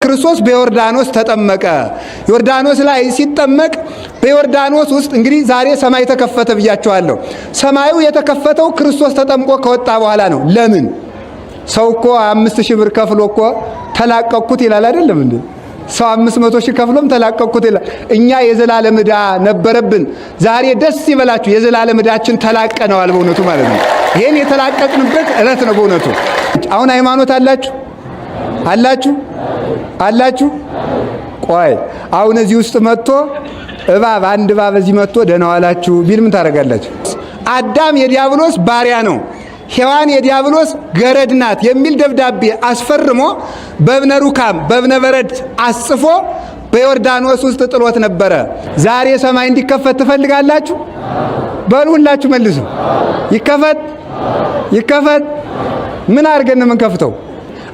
ክርስቶስ በዮርዳኖስ ተጠመቀ። ዮርዳኖስ ላይ ሲጠመቅ በዮርዳኖስ ውስጥ እንግዲህ ዛሬ ሰማይ ተከፈተ ብያቸዋለሁ። ሰማዩ የተከፈተው ክርስቶስ ተጠምቆ ከወጣ በኋላ ነው። ለምን? ሰው እኮ 5000 ብር ከፍሎ እኮ ተላቀቅኩት ይላል አይደለም እንዴ? ሰው 500,000 ከፍሎም ተላቀቅኩት ይላል። እኛ የዘላለም ዕዳ ነበረብን። ዛሬ ደስ ይበላችሁ፣ የዘላለም ዕዳችን ተላቀነዋል በእውነቱ ማለት ነው። ይሄን የተላቀቅንበት ዕለት ነው በእውነቱ። አሁን ሃይማኖት አላችሁ አላችሁ? ቆይ አሁን እዚህ ውስጥ መጥቶ እባብ አንድ እባብ እዚህ መጥቶ ደህና ዋላችሁ ቢል ምን ታደርጋላችሁ? አዳም የዲያብሎስ ባሪያ ነው፣ ሔዋን የዲያብሎስ ገረድ ናት የሚል ደብዳቤ አስፈርሞ በእብነ ሩካም በእብነ በረድ አጽፎ በዮርዳኖስ ውስጥ ጥሎት ነበረ። ዛሬ ሰማይ እንዲከፈት ትፈልጋላችሁ? በሉ ሁላችሁ መልሱ። ይከፈት። ምን አድርገን ምን ከፍተው?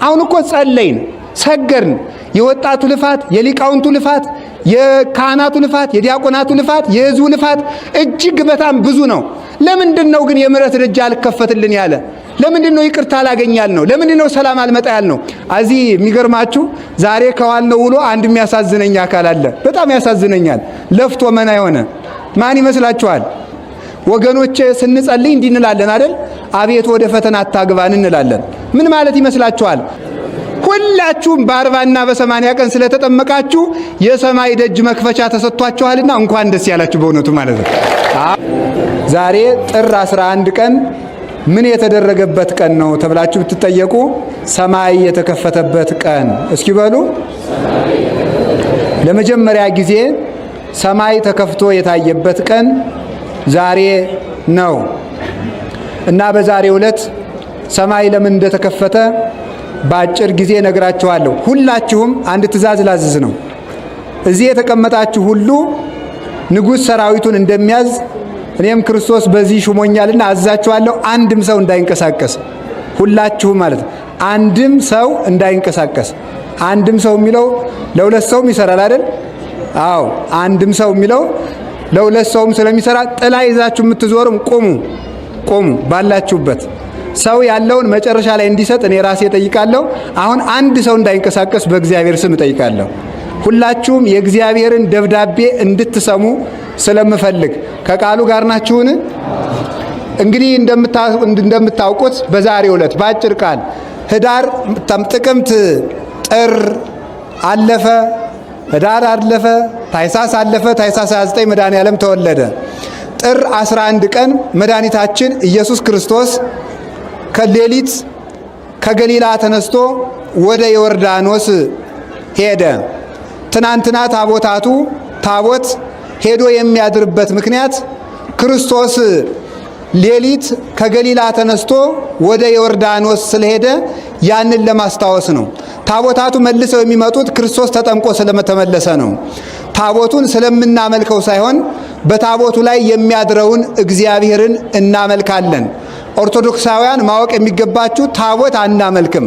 አሁን እኮ ጸለይን፣ ሰገርን። የወጣቱ ልፋት፣ የሊቃውንቱ ልፋት፣ የካህናቱ ልፋት፣ የዲያቆናቱ ልፋት፣ የሕዝቡ ልፋት እጅግ በጣም ብዙ ነው። ለምንድን ነው ግን የምሕረት ደጅ አልከፈትልን ያለ? ለምንድን ነው ይቅርታ አላገኛል ነው? ለምንድን ነው ሰላም አልመጣ ያል ነው? እዚህ የሚገርማችሁ ዛሬ ከዋልነው ውሎ አንድ የሚያሳዝነኝ አካል አለ። በጣም ያሳዝነኛል። ለፍቶ መና የሆነ ማን ይመስላችኋል? ወገኖቼ ስንጸልይ እንዲህ እንላለን አይደል? አቤት ወደ ፈተና አታግባን እንላለን። ምን ማለት ይመስላችኋል? ሁላችሁም በ40 እና በ80 ቀን ስለተጠመቃችሁ የሰማይ ደጅ መክፈቻ ተሰጥቷችኋልና እንኳን ደስ ያላችሁ በእውነቱ ማለት ነው። ዛሬ ጥር 11 ቀን ምን የተደረገበት ቀን ነው ተብላችሁ ብትጠየቁ ሰማይ የተከፈተበት ቀን። እስኪ በሉ። ለመጀመሪያ ጊዜ ሰማይ ተከፍቶ የታየበት ቀን ዛሬ ነው እና በዛሬው ዕለት ሰማይ ለምን እንደተከፈተ በአጭር ጊዜ ነግራችኋለሁ። ሁላችሁም አንድ ትእዛዝ ላዝዝ ነው። እዚህ የተቀመጣችሁ ሁሉ ንጉሥ ሰራዊቱን እንደሚያዝ እኔም ክርስቶስ በዚህ ሹሞኛልና አዛችኋለሁ። አንድም ሰው እንዳይንቀሳቀስ፣ ሁላችሁም ማለት አንድም ሰው እንዳይንቀሳቀስ። አንድም ሰው የሚለው ለሁለት ሰውም ይሰራል አይደል? አዎ፣ አንድም ሰው የሚለው ለሁለት ሰውም ስለሚሰራ ጥላ ይዛችሁ የምትዞሩም ቆሙ ባላችሁበት። ሰው ያለውን መጨረሻ ላይ እንዲሰጥ እኔ ራሴ ጠይቃለሁ። አሁን አንድ ሰው እንዳይንቀሳቀስ በእግዚአብሔር ስም ጠይቃለሁ። ሁላችሁም የእግዚአብሔርን ደብዳቤ እንድትሰሙ ስለምፈልግ ከቃሉ ጋር ናችሁን? እንግዲህ እንደምታውቁት በዛሬው ዕለት በአጭር ቃል ህዳር፣ ጥቅምት፣ ጥር አለፈ፣ ህዳር አለፈ፣ ታኅሳስ አለፈ። ታኅሳስ 29 መድኃኔዓለም ተወለደ። ጥር 11 ቀን መድኃኒታችን ኢየሱስ ክርስቶስ ከሌሊት ከገሊላ ተነስቶ ወደ ዮርዳኖስ ሄደ። ትናንትና ታቦት ሄዶ የሚያድርበት ምክንያት ክርስቶስ ሌሊት ከገሊላ ተነስቶ ወደ ዮርዳኖስ ስለሄደ ያንን ለማስታወስ ነው። ታቦታቱ መልሰው የሚመጡት ክርስቶስ ተጠምቆ ስለተመለሰ ነው። ታቦቱን ስለምናመልከው ሳይሆን በታቦቱ ላይ የሚያድረውን እግዚአብሔርን እናመልካለን። ኦርቶዶክሳውያን ማወቅ የሚገባችሁ ታቦት አናመልክም።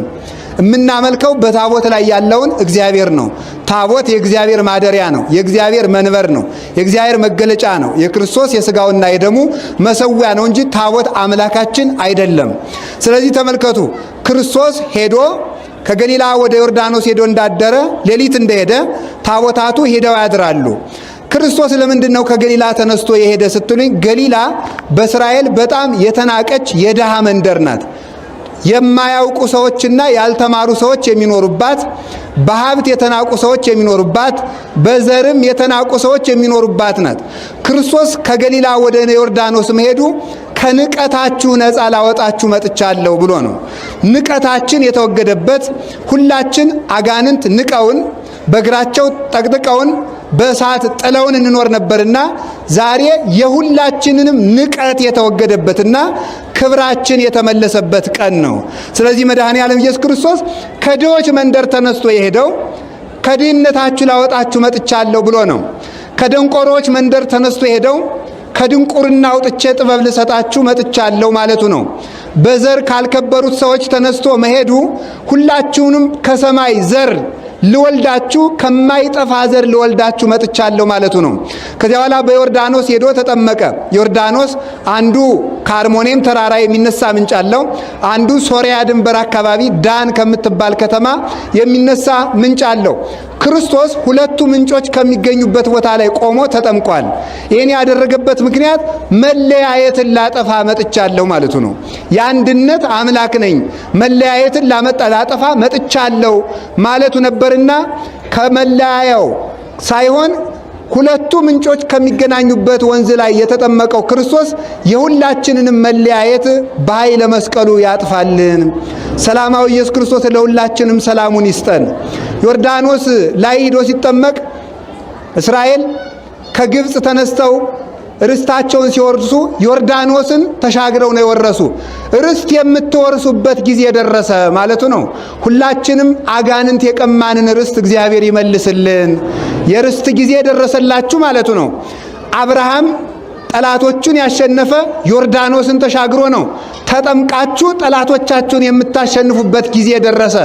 የምናመልከው በታቦት ላይ ያለውን እግዚአብሔር ነው። ታቦት የእግዚአብሔር ማደሪያ ነው። የእግዚአብሔር መንበር ነው። የእግዚአብሔር መገለጫ ነው። የክርስቶስ የሥጋውና የደሙ መሰዊያ ነው እንጂ ታቦት አምላካችን አይደለም። ስለዚህ ተመልከቱ፣ ክርስቶስ ሄዶ ከገሊላ ወደ ዮርዳኖስ ሄዶ እንዳደረ ሌሊት እንደሄደ ታቦታቱ ሄደው ያድራሉ። ክርስቶስ ለምንድን ነው ከገሊላ ተነስቶ የሄደ ስትሉኝ፣ ገሊላ በእስራኤል በጣም የተናቀች የድሃ መንደር ናት። የማያውቁ ሰዎችና ያልተማሩ ሰዎች የሚኖሩባት፣ በሀብት የተናቁ ሰዎች የሚኖሩባት፣ በዘርም የተናቁ ሰዎች የሚኖሩባት ናት። ክርስቶስ ከገሊላ ወደ ዮርዳኖስ መሄዱ ከንቀታችሁ ነፃ ላወጣችሁ መጥቻለሁ ብሎ ነው። ንቀታችን የተወገደበት፣ ሁላችን አጋንንት ንቀውን በእግራቸው ጠቅጥቀውን በእሳት ጥለውን እንኖር ነበርና ዛሬ የሁላችንንም ንቀት የተወገደበትና ክብራችን የተመለሰበት ቀን ነው። ስለዚህ መድኃኔዓለም ኢየሱስ ክርስቶስ ከድሆች መንደር ተነስቶ የሄደው ከድህነታችሁ ላወጣችሁ መጥቻለሁ ብሎ ነው። ከደንቆሮች መንደር ተነስቶ የሄደው ከድንቁርና አውጥቼ ጥበብ ልሰጣችሁ መጥቻለሁ ማለቱ ነው። በዘር ካልከበሩት ሰዎች ተነስቶ መሄዱ ሁላችሁንም ከሰማይ ዘር ልወልዳችሁ ከማይጠፋ ዘር ልወልዳችሁ መጥቻለሁ ማለቱ ነው። ከዚያ በኋላ በዮርዳኖስ ሄዶ ተጠመቀ። ዮርዳኖስ አንዱ ከአርሞኔም ተራራ የሚነሳ ምንጭ አለው። አንዱ ሶሪያ ድንበር አካባቢ ዳን ከምትባል ከተማ የሚነሳ ምንጭ አለው። ክርስቶስ ሁለቱ ምንጮች ከሚገኙበት ቦታ ላይ ቆሞ ተጠምቋል። ይህን ያደረገበት ምክንያት መለያየትን ላጠፋ መጥቻለሁ ማለቱ ነው። የአንድነት አምላክ ነኝ፣ መለያየትን ላጠፋ መጥቻለሁ ማለቱ ነበርና ከመለያያው ሳይሆን ሁለቱ ምንጮች ከሚገናኙበት ወንዝ ላይ የተጠመቀው ክርስቶስ የሁላችንንም መለያየት በኃይለ መስቀሉ ያጥፋልን። ሰላማዊ ኢየሱስ ክርስቶስ ለሁላችንም ሰላሙን ይስጠን። ዮርዳኖስ ላይ ሄዶ ሲጠመቅ እስራኤል ከግብፅ ተነስተው ርስታቸውን ሲወርሱ ዮርዳኖስን ተሻግረው ነው የወረሱ። ርስት የምትወርሱበት ጊዜ ደረሰ ማለቱ ነው። ሁላችንም አጋንንት የቀማንን ርስት እግዚአብሔር ይመልስልን። የርስት ጊዜ ደረሰላችሁ ማለቱ ነው። አብርሃም ጠላቶቹን ያሸነፈ ዮርዳኖስን ተሻግሮ ነው። ተጠምቃችሁ ጠላቶቻችሁን የምታሸንፉበት ጊዜ ደረሰ፣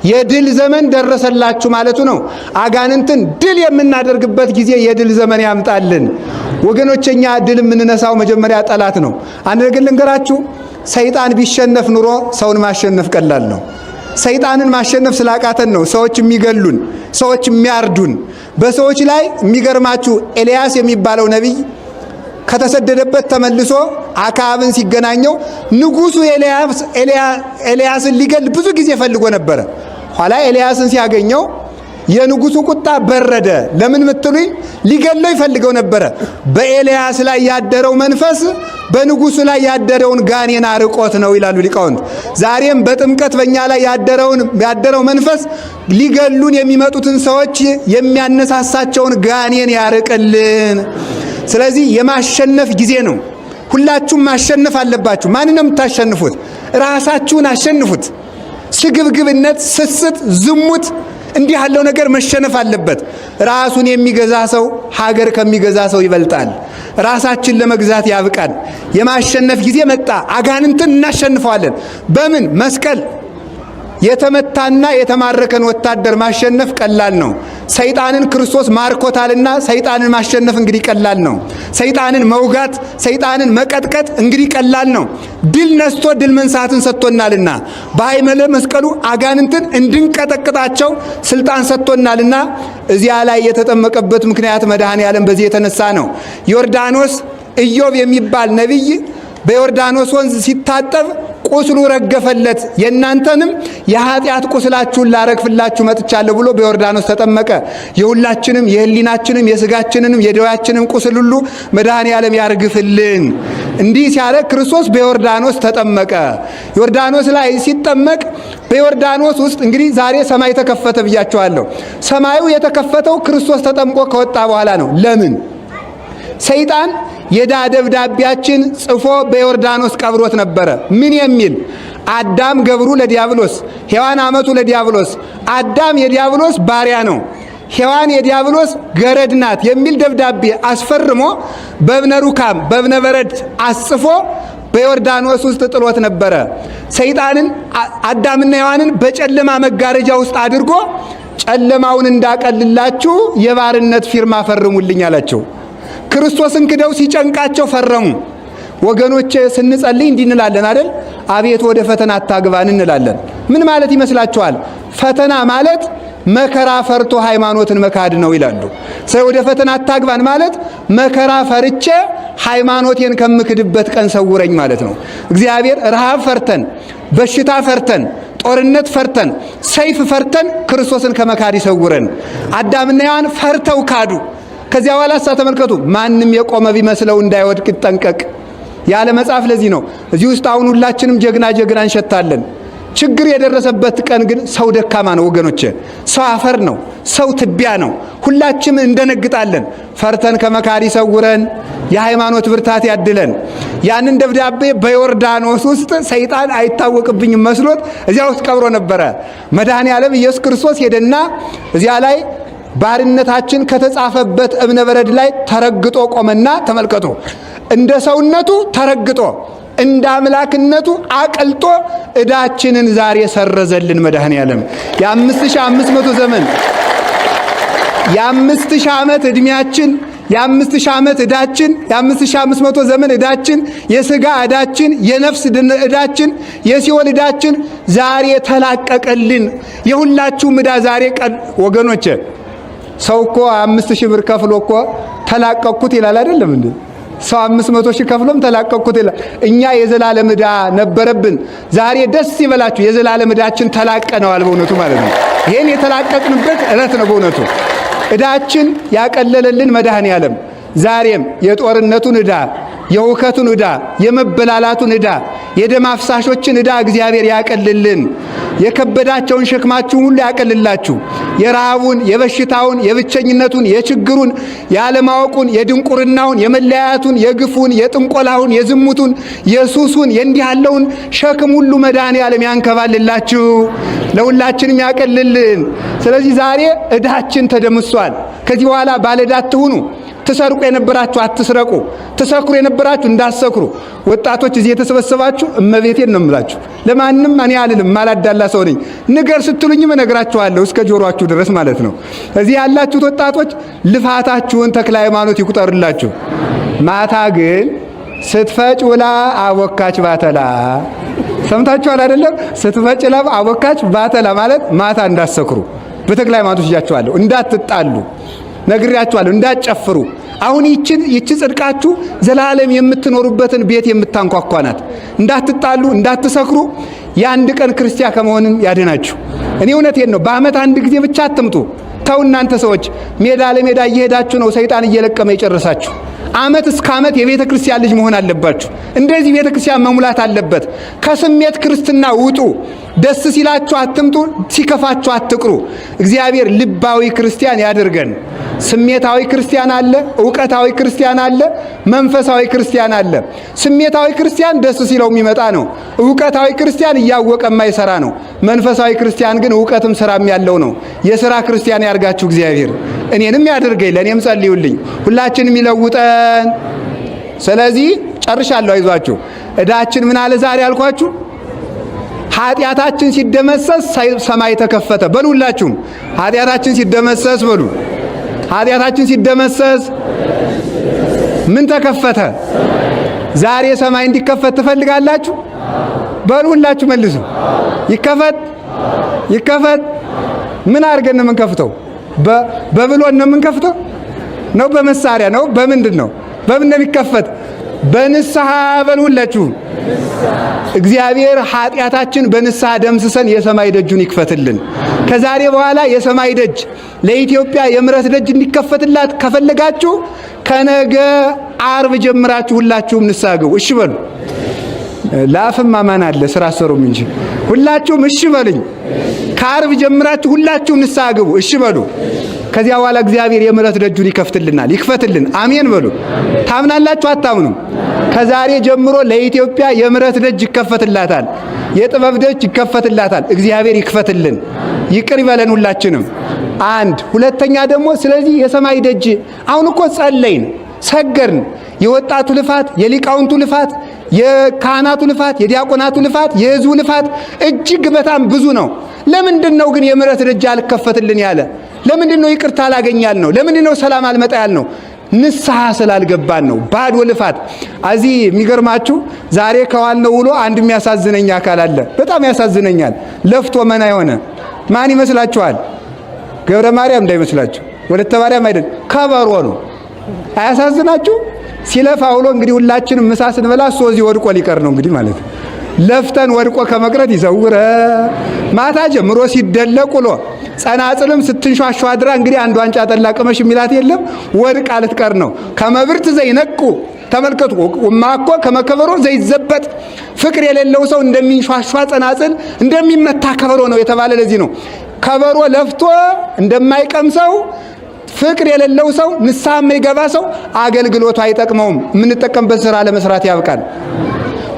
የድል ዘመን ደረሰላችሁ ማለቱ ነው። አጋንንትን ድል የምናደርግበት ጊዜ የድል ዘመን ያምጣልን። ወገኖችኛ ድል የምንነሳው መጀመሪያ ጠላት ነው። አንድ ነገር ልንገራችሁ፣ ሰይጣን ቢሸነፍ ኑሮ ሰውን ማሸነፍ ቀላል ነው። ሰይጣንን ማሸነፍ ስላቃተን ነው ሰዎች የሚገሉን፣ ሰዎች የሚያርዱን። በሰዎች ላይ የሚገርማችሁ ኤልያስ የሚባለው ነቢይ ከተሰደደበት ተመልሶ አክዓብን ሲገናኘው ንጉሱ ኤልያስን ሊገል ብዙ ጊዜ ፈልጎ ነበረ። ኋላ ኤልያስን ሲያገኘው የንጉሱ ቁጣ በረደ። ለምን ምትሉኝ? ሊገለው ይፈልገው ነበረ። በኤልያስ ላይ ያደረው መንፈስ በንጉሱ ላይ ያደረውን ጋኔን አርቆት ነው ይላሉ ሊቃውንት። ዛሬም በጥምቀት በእኛ ላይ ያደረው መንፈስ ሊገሉን የሚመጡትን ሰዎች የሚያነሳሳቸውን ጋኔን ያርቅልን። ስለዚህ የማሸነፍ ጊዜ ነው። ሁላችሁም ማሸነፍ አለባችሁ። ማንን ነው የምታሸንፉት? ራሳችሁን አሸንፉት። ስግብግብነት፣ ስስት፣ ዝሙት እንዲህ ያለው ነገር መሸነፍ አለበት። ራሱን የሚገዛ ሰው ሀገር ከሚገዛ ሰው ይበልጣል። ራሳችን ለመግዛት ያብቃን። የማሸነፍ ጊዜ መጣ። አጋንንትን እናሸንፈዋለን። በምን? መስቀል። የተመታና የተማረከን ወታደር ማሸነፍ ቀላል ነው። ሰይጣንን ክርስቶስ ማርኮታልና ሰይጣንን ማሸነፍ እንግዲህ ቀላል ነው። ሰይጣንን መውጋት፣ ሰይጣንን መቀጥቀጥ እንግዲህ ቀላል ነው። ድል ነስቶ ድል መንሳትን ሰጥቶናልና በኃይለ መስቀሉ አጋንንትን እንድንቀጠቅጣቸው ስልጣን ሰጥቶናልና እዚያ ላይ የተጠመቀበት ምክንያት መድኃኔዓለም በዚህ የተነሳ ነው። ዮርዳኖስ ኢዮብ የሚባል ነቢይ በዮርዳኖስ ወንዝ ሲታጠብ ቁስሉ ረገፈለት። የእናንተንም የኃጢአት ቁስላችሁን ላረግፍላችሁ መጥቻለሁ ብሎ በዮርዳኖስ ተጠመቀ። የሁላችንም የህሊናችንም የስጋችንንም የደዌያችንም ቁስል ሁሉ መድኃኔዓለም ያርግፍልን። እንዲህ ሲያደርግ ክርስቶስ በዮርዳኖስ ተጠመቀ። ዮርዳኖስ ላይ ሲጠመቅ በዮርዳኖስ ውስጥ እንግዲህ ዛሬ ሰማይ ተከፈተ ብያቸዋለሁ። ሰማዩ የተከፈተው ክርስቶስ ተጠምቆ ከወጣ በኋላ ነው። ለምን? ሰይጣን የዕዳ ደብዳቤያችን ጽፎ በዮርዳኖስ ቀብሮት ነበረ። ምን የሚል? አዳም ገብሩ ለዲያብሎስ፣ ሔዋን አመቱ ለዲያብሎስ። አዳም የዲያብሎስ ባሪያ ነው፣ ሔዋን የዲያብሎስ ገረድ ናት የሚል ደብዳቤ አስፈርሞ በእብነ ሩካም በእብነ በረድ አስጽፎ በዮርዳኖስ ውስጥ ጥሎት ነበረ። ሰይጣንን አዳምና ሔዋንን በጨለማ መጋረጃ ውስጥ አድርጎ ጨለማውን እንዳቀልላችሁ የባርነት ፊርማ ፈርሙልኝ አላቸው። ክርስቶስን ክደው ሲጨንቃቸው ፈረሙ። ወገኖቼ ስንጸልይ እንዲህ እንላለን አይደል? አቤት ወደ ፈተና አታግባን እንላለን። ምን ማለት ይመስላችኋል? ፈተና ማለት መከራ ፈርቶ ሃይማኖትን መካድ ነው ይላሉ። ሰው ወደ ፈተና አታግባን ማለት መከራ ፈርቼ ሃይማኖቴን ከምክድበት ቀን ሰውረኝ ማለት ነው። እግዚአብሔር ረሃብ ፈርተን፣ በሽታ ፈርተን፣ ጦርነት ፈርተን፣ ሰይፍ ፈርተን ክርስቶስን ከመካድ ይሰውረን። አዳምና ሔዋን ፈርተው ካዱ። ከዚያ በኋላ ተመልከቱ፣ ማንም የቆመ ቢመስለው እንዳይወድቅ ይጠንቀቅ ያለ መጽሐፍ። ለዚህ ነው እዚህ ውስጥ አሁን ሁላችንም ጀግና እንሸታለን። ችግር የደረሰበት ቀን ግን ሰው ደካማ ነው ወገኖቼ። ሰው አፈር ነው፣ ሰው ትቢያ ነው። ሁላችንም እንደነግጣለን። ፈርተን ከመካድ ይሰውረን፣ የሃይማኖት ብርታት ያድለን። ያንን ደብዳቤ በዮርዳኖስ ውስጥ ሰይጣን አይታወቅብኝም መስሎት እዚያ ውስጥ ቀብሮ ነበረ። መድኃኔዓለም ኢየሱስ ክርስቶስ ሄደና እዚያ ላይ ባርነታችን ከተጻፈበት እብነ በረድ ላይ ተረግጦ ቆመና ተመልከቱ፣ እንደ ሰውነቱ ተረግጦ እንደ አምላክነቱ አቀልጦ ዕዳችንን ዛሬ ሰረዘልን መድኃኔዓለም። የ5500 ዘመን የ5000 ዓመት ዕድሜያችን የ5000 ዓመት ዕዳችን፣ የ5500 ዘመን ዕዳችን፣ የሥጋ ዕዳችን፣ የነፍስ ዕዳችን፣ የሲኦል ዕዳችን ዛሬ ተላቀቀልን። የሁላችሁም ዕዳ ዛሬ ወገኖቼ ሰው እኮ 5000 ብር ከፍሎ እኮ ተላቀቅኩት ይላል አይደለም እንዴ? ሰው 500,000 ከፍሎም ተላቀቅኩት ይላል። እኛ የዘላለም ዕዳ ነበረብን። ዛሬ ደስ ይበላችሁ፣ የዘላለም ዕዳችን ተላቀነዋል በእውነቱ ማለት ነው። ይሄን የተላቀቅንበት ዕለት ነው በእውነቱ። ዕዳችን ያቀለለልን መድኃኔ ዓለም ዛሬም የጦርነቱን ዕዳ፣ የውከቱን ዕዳ፣ የመበላላቱን ዕዳ፣ የደም አፍሳሾችን ዕዳ እግዚአብሔር ያቀልልን። የከበዳቸውን ሸክማችሁን ሁሉ ያቀልላችሁ። የረሃቡን፣ የበሽታውን፣ የብቸኝነቱን፣ የችግሩን፣ ያለማወቁን፣ የድንቁርናውን፣ የመለያየቱን፣ የግፉን፣ የጥንቆላውን፣ የዝሙቱን፣ የሱሱን የእንዲህ ያለውን ሸክም ሁሉ መድኃኔ ዓለም ያንከባልላችሁ፣ ለሁላችንም ያቀልልን። ስለዚህ ዛሬ ዕዳችን ተደምሷል። ከዚህ በኋላ ባለዕዳ አትሁኑ። ትሰርቁ የነበራችሁ አትስረቁ፣ ትሰክሩ የነበራችሁ እንዳትሰክሩ። ወጣቶች እዚህ የተሰበሰባችሁ እመቤቴን ነው የምላችሁ፣ ለማንም እኔ አልልም፣ ማላዳላ ሰው ነኝ። ንገር ስትሉኝም እነግራችኋለሁ እስከ ጆሮአችሁ ድረስ ማለት ነው። እዚህ ያላችሁት ወጣቶች ልፋታችሁን ተክለ ሃይማኖት ይቁጠርላችሁ። ማታ ግን ስትፈጭ ውላ አቦካች ባተላ። ሰምታችኋል አይደለም? ስትፈጭ ውላ አቦካች ባተላ ማለት ማታ እንዳትሰክሩ በተክለ ሃይማኖት ይያችኋለሁ፣ እንዳትጣሉ ነግሬያችኋለሁ፣ እንዳትጨፍሩ። አሁን ይቺ ጽድቃችሁ ዘላለም የምትኖሩበትን ቤት የምታንኳኳ ናት። እንዳትጣሉ፣ እንዳትሰክሩ፣ የአንድ ቀን ክርስቲያን ከመሆንን ያድናችሁ። እኔ እውነቴን ነው። በዓመት አንድ ጊዜ ብቻ አትምጡ። ተው እናንተ ሰዎች ሜዳ ለሜዳ እየሄዳችሁ ነው ሰይጣን እየለቀመ የጨረሳችሁ። ዓመት እስከ ዓመት የቤተ ክርስቲያን ልጅ መሆን አለባችሁ። እንደዚህ ቤተ ክርስቲያን መሙላት አለበት። ከስሜት ክርስትና ውጡ። ደስ ሲላችሁ አትምጡ፣ ሲከፋችሁ አትቅሩ። እግዚአብሔር ልባዊ ክርስቲያን ያድርገን። ስሜታዊ ክርስቲያን አለ፣ ዕውቀታዊ ክርስቲያን አለ፣ መንፈሳዊ ክርስቲያን አለ። ስሜታዊ ክርስቲያን ደስ ሲለው የሚመጣ ነው። ዕውቀታዊ ክርስቲያን እያወቀ የማይሰራ ነው። መንፈሳዊ ክርስቲያን ግን ዕውቀትም ስራም ያለው ነው። የሥራ ክርስቲያን ያርጋችሁ እግዚአብሔር። እኔንም ያድርገኝ፣ ለእኔም ጸልዩልኝ፣ ሁላችንም ይለውጠን። ስለዚህ ጨርሻለሁ፣ አይዟችሁ። ዕዳችን ምን አለ ዛሬ አልኳችሁ? ኃጢአታችን ሲደመሰስ ሰማይ ተከፈተ። በሉ ሁላችሁም ኃጢአታችን ሲደመሰስ በሉ። ኃጢአታችን ሲደመሰስ ምን ተከፈተ? ዛሬ ሰማይ እንዲከፈት ትፈልጋላችሁ? በሉ ሁላችሁ መልሱ። ይከፈት፣ ይከፈት። ምን አድርገን ነው የምንከፍተው? በብሎን ነው የምንከፍተው? ነው በመሳሪያ ነው? በምንድን ነው? በምን ነው የሚከፈት? በንስሐ በሉ ሁላችሁ። እግዚአብሔር ኃጢአታችን በንስሐ ደምስሰን የሰማይ ደጁን ይክፈትልን። ከዛሬ በኋላ የሰማይ ደጅ ለኢትዮጵያ የምሕረት ደጅ እንዲከፈትላት ከፈለጋችሁ ከነገ ዓርብ ጀምራችሁ ሁላችሁም ንስሐ ግቡ። እሺ በሉ። ለአፍም አማን አለ ስራ ሰሩም እንጂ ሁላችሁም እሺ በልኝ። ከዓርብ ጀምራችሁ ሁላችሁም ንስሐ ግቡ። እሺ በሉ። ከዚያ በኋላ እግዚአብሔር የምሕረት ደጁን ይከፍትልናል። ይክፈትልን። አሜን በሉ። ታምናላችሁ አታምኑም? ከዛሬ ጀምሮ ለኢትዮጵያ የምሕረት ደጅ ይከፈትላታል። የጥበብ ደጅ ይከፈትላታል። እግዚአብሔር ይክፈትልን። ይቅር ይበለን ሁላችንም። አንድ ሁለተኛ ደግሞ ስለዚህ የሰማይ ደጅ አሁን እኮ ጸለይን፣ ሰገርን። የወጣቱ ልፋት፣ የሊቃውንቱ ልፋት፣ የካህናቱ ልፋት፣ የዲያቆናቱ ልፋት፣ የሕዝቡ ልፋት እጅግ በጣም ብዙ ነው። ለምንድን ነው ግን የምሕረት ደጅ አልከፈትልን ያለ? ለምንድን ነው ይቅርታ አላገኛል ነው? ለምንድን ነው ሰላም አልመጣ ያል ነው? ንስሐ ስላልገባን ነው። ባዶ ልፋት። እዚህ የሚገርማችሁ ዛሬ ከዋልነው ውሎ አንድ የሚያሳዝነኝ አካል አለ። በጣም ያሳዝነኛል። ለፍቶ መና የሆነ ማን ይመስላችኋል? ገብረ ማርያም እንዳይመስላችሁ፣ ወለተ ማርያም አይደል፣ ከበሮ ነው። አያሳዝናችሁ? ሲለፋ ውሎ እንግዲህ ሁላችንም ምሳ ስንበላ እሱ እዚህ ወድቆ ሊቀር ነው እንግዲህ ማለት ነው። ለፍተን ወድቆ ከመቅረት ይሰውረ። ማታ ጀምሮ ሲደለቅ ውሎ ጸናጽልም ስትንሿሿ አድራ እንግዲህ አንድ ዋንጫ ጠላ ቅመሽ የሚላት የለም፣ ወድቃ ልትቀር ነው። ከመብርት ዘይነቁ ተመልከቱ። ማኮ ከመከበሮ ዘይዘበጥ። ፍቅር የሌለው ሰው እንደሚንሿሿ ጸናጽል እንደሚመታ ከበሮ ነው የተባለ ለዚህ ነው። ከበሮ ለፍቶ እንደማይቀምሰው ፍቅር የሌለው ሰው ንስሐ የማይገባ ሰው አገልግሎቱ አይጠቅመውም። የምንጠቀምበት ስራ ለመስራት ያብቃል።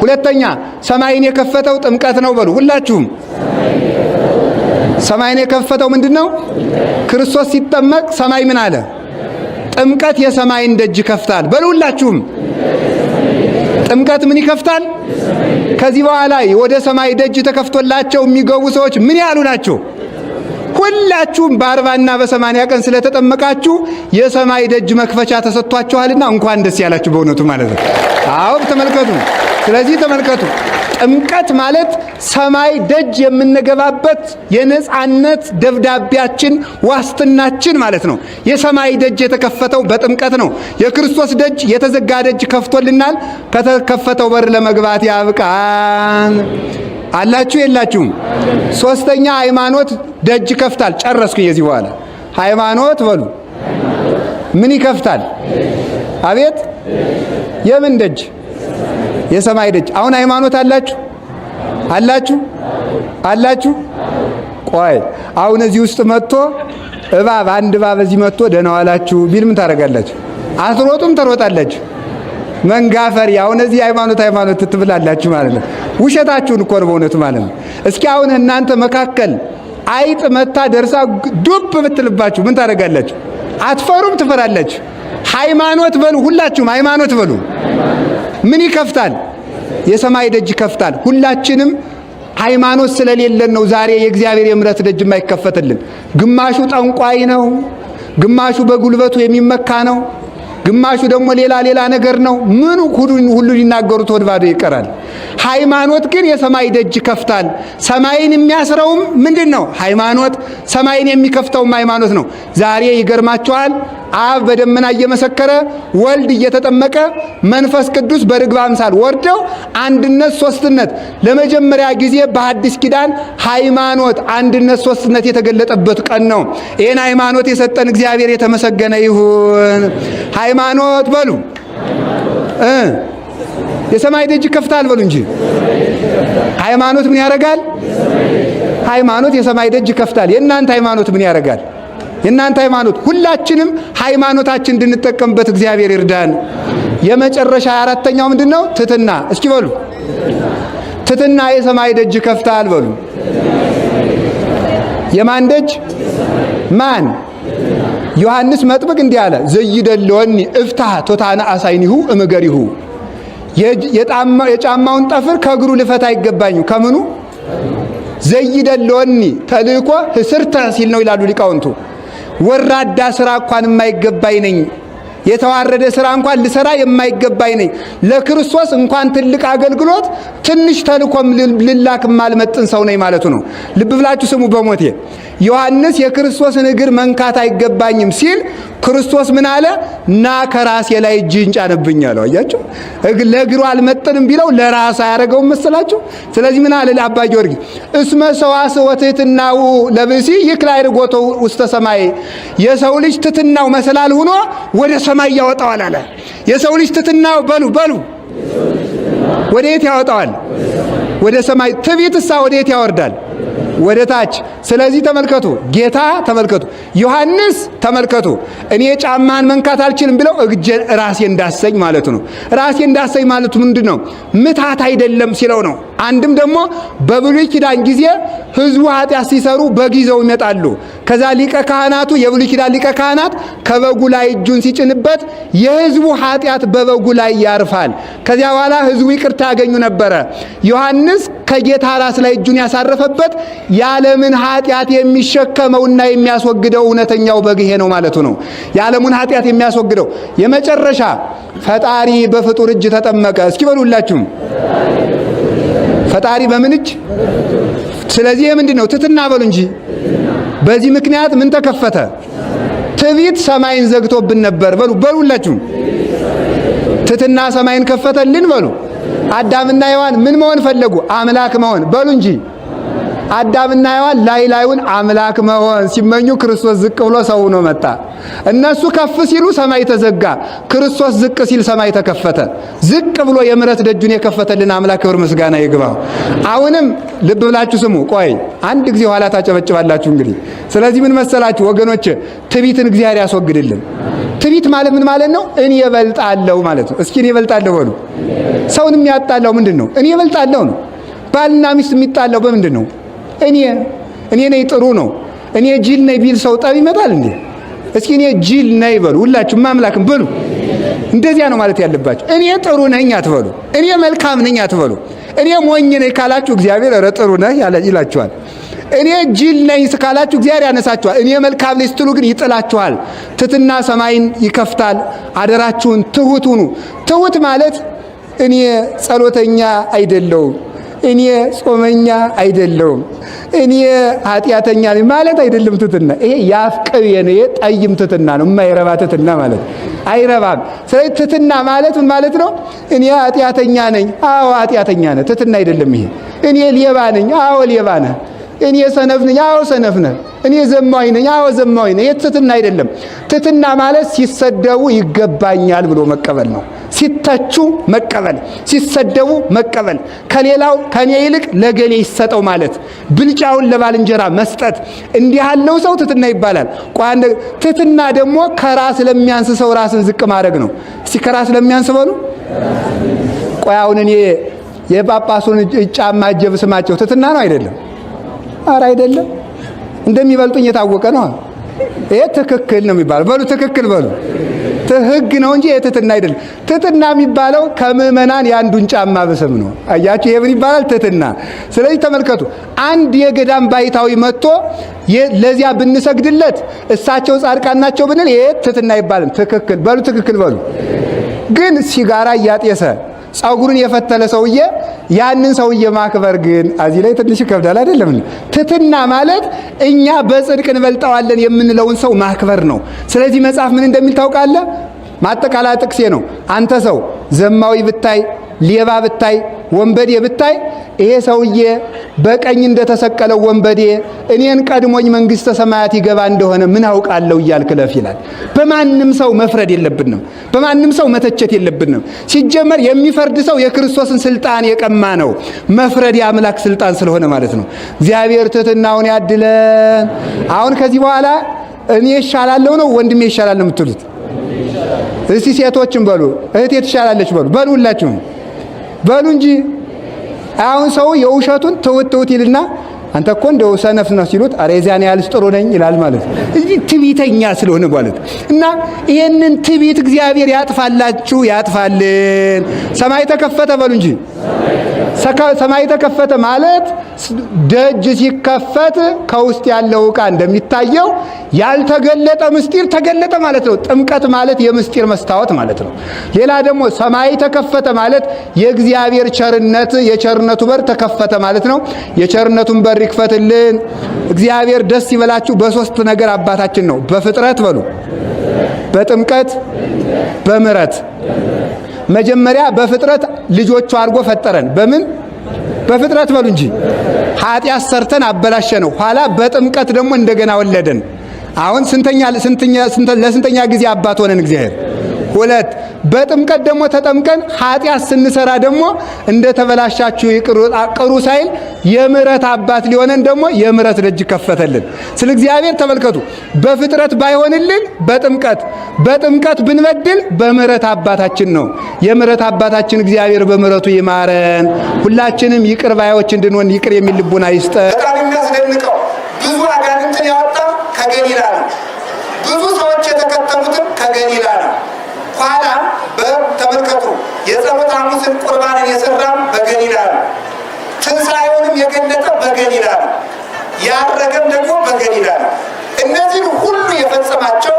ሁለተኛ ሰማይን የከፈተው ጥምቀት ነው በሉ ሁላችሁም። ሰማይን የከፈተው ምንድነው? ክርስቶስ ሲጠመቅ ሰማይ ምን አለ? ጥምቀት የሰማይን ደጅ ይከፍታል በሉ ሁላችሁም። ጥምቀት ምን ይከፍታል? ከዚህ በኋላ ወደ ሰማይ ደጅ ተከፍቶላቸው የሚገቡ ሰዎች ምን ያሉ ናቸው? ሁላችሁም በ40 እና በ80 ቀን ስለተጠመቃችሁ የሰማይ ደጅ መክፈቻ ተሰጥቷችኋልና እንኳን ደስ ያላችሁ በእውነቱ ማለት ነው። አዎ ተመልከቱ። ስለዚህ ተመልከቱ፣ ጥምቀት ማለት ሰማይ ደጅ የምንገባበት የነጻነት ደብዳቤያችን ዋስትናችን ማለት ነው። የሰማይ ደጅ የተከፈተው በጥምቀት ነው። የክርስቶስ ደጅ የተዘጋ ደጅ ከፍቶልናል። ከተከፈተው በር ለመግባት ያብቃን። አላችሁ የላችሁም? ሶስተኛ ሃይማኖት ደጅ ይከፍታል። ጨረስኩኝ። የዚህ በኋላ ሃይማኖት በሉ ምን ይከፍታል? አቤት የምን ደጅ? የሰማይ ደጅ። አሁን ሃይማኖት አላችሁ አላችሁ? ቆይ አሁን እዚህ ውስጥ መጥቶ እባብ አንድ እባብ እዚህ መጥቶ ደህና ዋላችሁ ቢል ምን ታደርጋላችሁ? አትሮጡም? ተሮጣላችሁ። መንጋፈሪ አሁን እዚህ ሃይማኖት ትብላላችሁ ማለት ነው። ውሸታችሁን እኮ ነው በእውነቱ ማለት ነው። እስኪ አሁን እናንተ መካከል አይጥ መታ ደርሳ ዱብ ብትልባችሁ ምን ታደርጋላችሁ? አትፈሩም? ትፈራላችሁ። ሃይማኖት በሉ ሁላችሁም ሃይማኖት በሉ። ምን ይከፍታል? የሰማይ ደጅ ይከፍታል። ሁላችንም ሃይማኖት ስለሌለን ነው ዛሬ የእግዚአብሔር የምሕረት ደጅ የማይከፈትልን። ግማሹ ጠንቋይ ነው፣ ግማሹ በጉልበቱ የሚመካ ነው፣ ግማሹ ደግሞ ሌላ ነገር ነው። ምን ሁሉ ሊናገሩት ወደ ባዶ ይቀራል። ሃይማኖት ግን የሰማይ ደጅ ይከፍታል። ሰማይን የሚያስረውም ምንድን ነው? ሃይማኖት። ሰማይን የሚከፍተውም ሃይማኖት ነው። ዛሬ ይገርማችኋል፣ አብ በደመና እየመሰከረ ወልድ እየተጠመቀ መንፈስ ቅዱስ በርግብ አምሳል ወርደው አንድነት ሶስትነት ለመጀመሪያ ጊዜ በአዲስ ኪዳን ሃይማኖት አንድነት ሶስትነት የተገለጠበት ቀን ነው። ይህን ሃይማኖት የሰጠን እግዚአብሔር የተመሰገነ ይሁን። ሃይማኖት በሉ። የሰማይ ደጅ ይከፍታል በሉ እንጂ ሃይማኖት ምን ያደርጋል? ሃይማኖት የሰማይ ደጅ ይከፍታል። የእናንተ ሃይማኖት ምን ያደርጋል? የእናንተ ሃይማኖት ሁላችንም ሃይማኖታችን እንድንጠቀምበት እግዚአብሔር ይርዳን። የመጨረሻ አራተኛው ምንድነው? ትሕትና። እስኪ በሉ ትሕትና የሰማይ ደጅ ይከፍታል በሉ። የማን ደጅ? ማን? ዮሐንስ መጥምቅ እንዲህ አለ፣ ዘይደለወኒ እፍታህ ቶታነ አሳይኒሁ እምገሪሁ። የጫማውን ጠፍር ከእግሩ ልፈታ አይገባኝም። ከምኑ? ዘይደለወኒ ተልእኮ ህስርተ ሲል ነው ይላሉ ሊቃውንቱ። ወራዳ ስራ እንኳን የማይገባኝ ነኝ፣ የተዋረደ ስራ እንኳን ልሰራ የማይገባኝ ነኝ። ለክርስቶስ እንኳን ትልቅ አገልግሎት ትንሽ ተልእኮም ልላክ ማልመጥን ሰው ነኝ ማለቱ ነው። ልብ ብላችሁ ስሙ። በሞቴ ዮሐንስ የክርስቶስን እግር መንካት አይገባኝም ሲል ክርስቶስ ምን አለ? ና ከራሴ ላይ እጅህን ጫንብኝ አለው። አያችሁ፣ ለእግሩ አልመጥንም ቢለው ለራስ አያደርገውም መሰላችሁ? ስለዚህ ምን አለ ለአባ ጊዮርጊስ? እስመ ሰዋስወ ወትሕትናሁ ለብእሲ ይክላይ ርጎቶ ውስተ ሰማይ። የሰው ልጅ ትሕትናው መሰላል ሆኖ ወደ ሰማይ ያወጣዋል አለ። የሰው ልጅ ትሕትናው በሉ ወደ የት ያወጣዋል? ወደ ሰማይ። ትዕቢትሳ ወደ የት ያወርዳል? ወደ ታች። ስለዚህ ተመልከቱ፣ ጌታ ተመልከቱ፣ ዮሐንስ ተመልከቱ፣ እኔ ጫማን መንካት አልችልም ብለው እግጄን ራሴ እንዳሰኝ ማለቱ ነው። ራሴ እንዳሰኝ ማለቱ ምንድነው? ምታት አይደለም ሲለው ነው። አንድም ደግሞ በብሉይ ኪዳን ጊዜ ህዝቡ ኃጢአት ሲሰሩ በግ ይዘው ይመጣሉ። ከዛ ሊቀ ካህናቱ የብሉይ ኪዳን ሊቀ ካህናት ከበጉ ላይ እጁን ሲጭንበት የህዝቡ ኃጢአት በበጉ ላይ ያርፋል። ከዚያ በኋላ ህዝቡ ይቅርታ ያገኙ ነበረ። ዮሐንስ ከጌታ ራስ ላይ እጁን ያሳረፈበት የዓለምን ኃጢአት የሚሸከመውና የሚያስወግደው እውነተኛው በግ ይሄ ነው ማለቱ ነው። የዓለሙን ኃጢአት የሚያስወግደው የመጨረሻ ፈጣሪ በፍጡር እጅ ተጠመቀ። እስኪ በሉላችሁም ፈጣሪ በምን እጅ? ስለዚህ ምንድነው? ትሕትና በሉ እንጂ። በዚህ ምክንያት ምን ተከፈተ? ትዕቢት ሰማይን ዘግቶብን ነበር። በሉላችሁም ትሕትና ሰማይን ከፈተልን በሉ። አዳምና ሔዋን ምን መሆን ፈለጉ? አምላክ መሆን። በሉ እንጂ አዳምና ሔዋን ላዩን አምላክ መሆን ሲመኙ ክርስቶስ ዝቅ ብሎ ሰው ሆኖ መጣ። እነሱ ከፍ ሲሉ ሰማይ ተዘጋ፣ ክርስቶስ ዝቅ ሲል ሰማይ ተከፈተ። ዝቅ ብሎ የምሕረት ደጁን የከፈተልን አምላክ ክብር ምስጋና ይግባው። አሁንም ልብ ብላችሁ ስሙ። ቆይ አንድ ጊዜ ኋላ ታጨበጭባላችሁ እንግዲህ። ስለዚህ ምን መሰላችሁ ወገኖች፣ ትዕቢትን እግዚአብሔር ያስወግድልን። ትዕቢት ማለት ምን ማለት ነው? እኔ እበልጣለሁ ማለት ነው። እስኪ እኔ እበልጣለሁ በሉ። ሰውን የሚያጣላው ምንድን ነው? እኔ እበልጣለሁ ነው። ባልና ሚስት የሚጣላው በምንድን ነው? እኔ ነኝ ጥሩ ነው፣ እኔ ጅል ነኝ ቢል ሰው ጠብ ይመጣል እንዴ? እስኪ እኔ ጅል ነኝ በሉ ሁላችሁም፣ አምላክም በሉ። እንደዚያ ነው ማለት ያለባችሁ። እኔ ጥሩ ነኝ አትበሉ፣ እኔ መልካም ነኝ አትበሉ። እኔ ሞኝ ነኝ ካላችሁ እግዚአብሔር ኧረ ጥሩ ነህ ይላችኋል። እኔ ጅል ነኝ ስካላችሁ እግዚአብሔር ያነሳችኋል። እኔ መልካም ነኝ ስትሉ ግን ይጥላችኋል። ትሕትና ሰማይን ይከፍታል። አደራችሁን ትሑት ሁኑ። ትሑት ማለት እኔ ጸሎተኛ አይደለሁም፣ እኔ ጾመኛ አይደለሁም፣ እኔ ኃጢአተኛ ነኝ ማለት አይደለም። ትሕትና ይሄ ያፍቀው የኔ ጠይም ትሕትና ነው። የማይረባ ትሕትና ማለት አይረባም። ስለዚህ ትሕትና ማለት ምን ማለት ነው? እኔ ኃጢአተኛ ነኝ፣ አዎ ኃጢአተኛ ነህ፣ ትሕትና አይደለም ይሄ። እኔ ሌባ ነኝ፣ አዎ ሌባ ነህ። እኔ ሰነፍ ነኝ፣ አዎ ሰነፍ ነህ። እኔ ዘማዊ ነኝ፣ አዎ ዘማዊ ነህ። ትሕትና አይደለም። ትሕትና ማለት ሲሰደቡ ይገባኛል ብሎ መቀበል ነው። ሲተቹ መቀበል፣ ሲሰደቡ መቀበል፣ ከሌላው ከኔ ይልቅ ለገሌ ይሰጠው ማለት፣ ብልጫውን ለባልንጀራ መስጠት። እንዲህ ያለው ሰው ትሕትና ይባላል። ትሕትና ደግሞ ከራስ ለሚያንስ ሰው ራስን ዝቅ ማድረግ ነው። እስቲ ከራስ ለሚያንስ በሉ። ቆይ አሁን እኔ የጳጳሱን ጫማ እጄ ብስማቸው ትሕትና ነው አይደለም? ኧረ አይደለም። እንደሚበልጡኝ የታወቀ ነው። ይሄ ትክክል ነው የሚባለው። በሉ ትክክል በሉ። ሕግ ነው እንጂ የትሕትና አይደለም። ትሕትና የሚባለው ከምዕመናን የአንዱን ጫማ ብስም ነው። አያችሁ፣ ይሄ ምን ይባላል? ትሕትና። ስለዚህ ተመልከቱ፣ አንድ የገዳም ባይታዊ መጥቶ ለዚያ ብንሰግድለት እሳቸው ጻድቃን ናቸው ብንል ይሄ ትሕትና አይባልም። ትክክል በሉ፣ ትክክል በሉ። ግን ሲጋራ እያጤሰ ጸጉሩን የፈተለ ሰውዬ ያንን ሰውዬ ማክበር ግን እዚህ ላይ ትንሽ ይከብዳል አይደለም? ትሕትና ማለት እኛ በጽድቅ እንበልጠዋለን የምንለውን ሰው ማክበር ነው። ስለዚህ መጽሐፍ ምን እንደሚል ታውቃለህ? ማጠቃለያ ጥቅሴ ነው። አንተ ሰው ዘማዊ ብታይ፣ ሌባ ብታይ፣ ወንበዴ ብታይ ይሄ ሰውዬ በቀኝ እንደተሰቀለው ወንበዴ እኔን ቀድሞኝ መንግሥተ ሰማያት ይገባ እንደሆነ ምን አውቃለሁ እያልክ ለፍ ይላል። በማንም ሰው መፍረድ የለብንም። በማንም ሰው መተቸት የለብንም። ሲጀመር የሚፈርድ ሰው የክርስቶስን ስልጣን የቀማ ነው። መፍረድ የአምላክ ስልጣን ስለሆነ ማለት ነው። እግዚአብሔር ትሕትናውን ያድለን። አሁን ከዚህ በኋላ እኔ ይሻላለሁ ነው ወንድሜ ይሻላል ነው የምትሉት? እስቲ ሴቶችም በሉ፣ እህቴ ትሻላለች በሉ፣ በሉ ሁላችሁም በሉ እንጂ። አሁን ሰው የውሸቱን ትውት ይልና አንተ እኮ እንደው ሰነፍ ነው ሲሉት ኧረ የዚያን ያህልስ ጥሩ ነኝ ይላል ማለት ነው። እዚህ ትዕቢተኛ ስለሆነ ማለት እና ይሄንን ትዕቢት እግዚአብሔር ያጥፋላችሁ፣ ያጥፋልን። ሰማይ ተከፈተ በሉ እንጂ። ሰማይ ተከፈተ ማለት ደጅ ሲከፈት ከውስጥ ያለው ዕቃ እንደሚታየው ያልተገለጠ ምስጢር ተገለጠ ማለት ነው። ጥምቀት ማለት የምስጢር መስታወት ማለት ነው። ሌላ ደግሞ ሰማይ ተከፈተ ማለት የእግዚአብሔር ቸርነት፣ የቸርነቱ በር ተከፈተ ማለት ነው። የቸርነቱን በር ይክፈትልን። እግዚአብሔር ደስ ይበላችሁ። በሶስት ነገር አባታችን ነው። በፍጥረት በሉ፣ በጥምቀት፣ በምሕረት። መጀመሪያ በፍጥረት ልጆቹ አድርጎ ፈጠረን። በምን? በፍጥረት በሉ እንጂ። ኃጢአት ሰርተን አበላሸ ነው። ኋላ በጥምቀት ደግሞ እንደገና ወለደን። አሁን ለስንተኛ ጊዜ አባት ሆነን እግዚአብሔር? ሁለት። በጥምቀት ደግሞ ተጠምቀን ኃጢአት ስንሰራ ደግሞ እንደተበላሻችሁ ይቅሩ ሳይል የምሕረት አባት ሊሆነን ደግሞ የምሕረት ደጅ ከፈተልን። ስለ እግዚአብሔር ተመልከቱ። በፍጥረት ባይሆንልን በጥምቀት ብንበድል በምሕረት አባታችን ነው። የምሕረት አባታችን እግዚአብሔር በምሕረቱ ይማረን። ሁላችንም ይቅር ባዮች እንድንሆን ይቅር የሚል ልቡና ይስጠን። በጣም የሚያስደንቀው ብዙ አጋንንትን ያወጣ ከገሊላ ነው። ብዙ ሰዎች የተከተሉትም ከገሊላ ነው። ኋላ ተመልከቱ፣ የጸሎተ ሐሙስን ቁርባንን የሰራም በገሊላ ነው። ትንሣኤውንም የገለጠ በገሊላ ነው። ያረገም ደግሞ በገሊላ ነው። እነዚህን ሁሉ የፈጸማቸው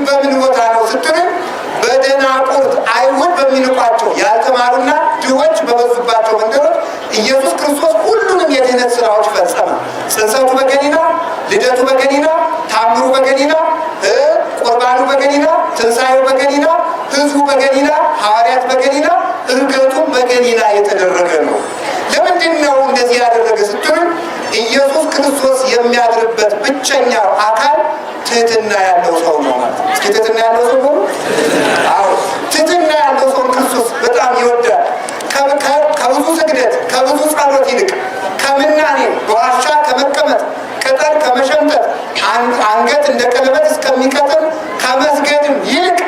በምን ቦታ ነው ስትል በደናቁርት አይሁድ በሚንቋቸው ያልተማሩና ድሆች በበዙባቸው መንደሮች ኢየሱስ ክርስቶስ ሁሉንም የድኅነት ሥራዎች ፈጸመ። ጽንሰቱ በገሊላ፣ ልደቱ በገሊላ፣ ታምሩ በገሊላ፣ ቁርባኑ በገሊላ፣ ትንሣኤው በገሊላ፣ ሕዝቡ በገሊላ፣ ሐዋርያት በገሊላ፣ ዕርገቱም በገሊላ የተደረገ ነው። ለምንድን ነው እንደዚህ ያደረገ ስትሉ ኢየሱስ ክርስቶስ የሚያድርበት ብቸኛው አካል ትሕትና ያለው ሰው ነው ማለት ነው። እስኪ ትሕትና ያለው ሰው ነው። አዎ ትሕትና ያለው ሰው ክርስቶስ በጣም ይወዳል። ከብዙ ስግደት ከብዙ ጸሎት ይልቅ ከምናኔ በዋሻ ከመቀመጥ ቅጠል ከመሸንጠት አንገት እንደ ቀለበት እስከሚቀጥል ከመስገድም ይልቅ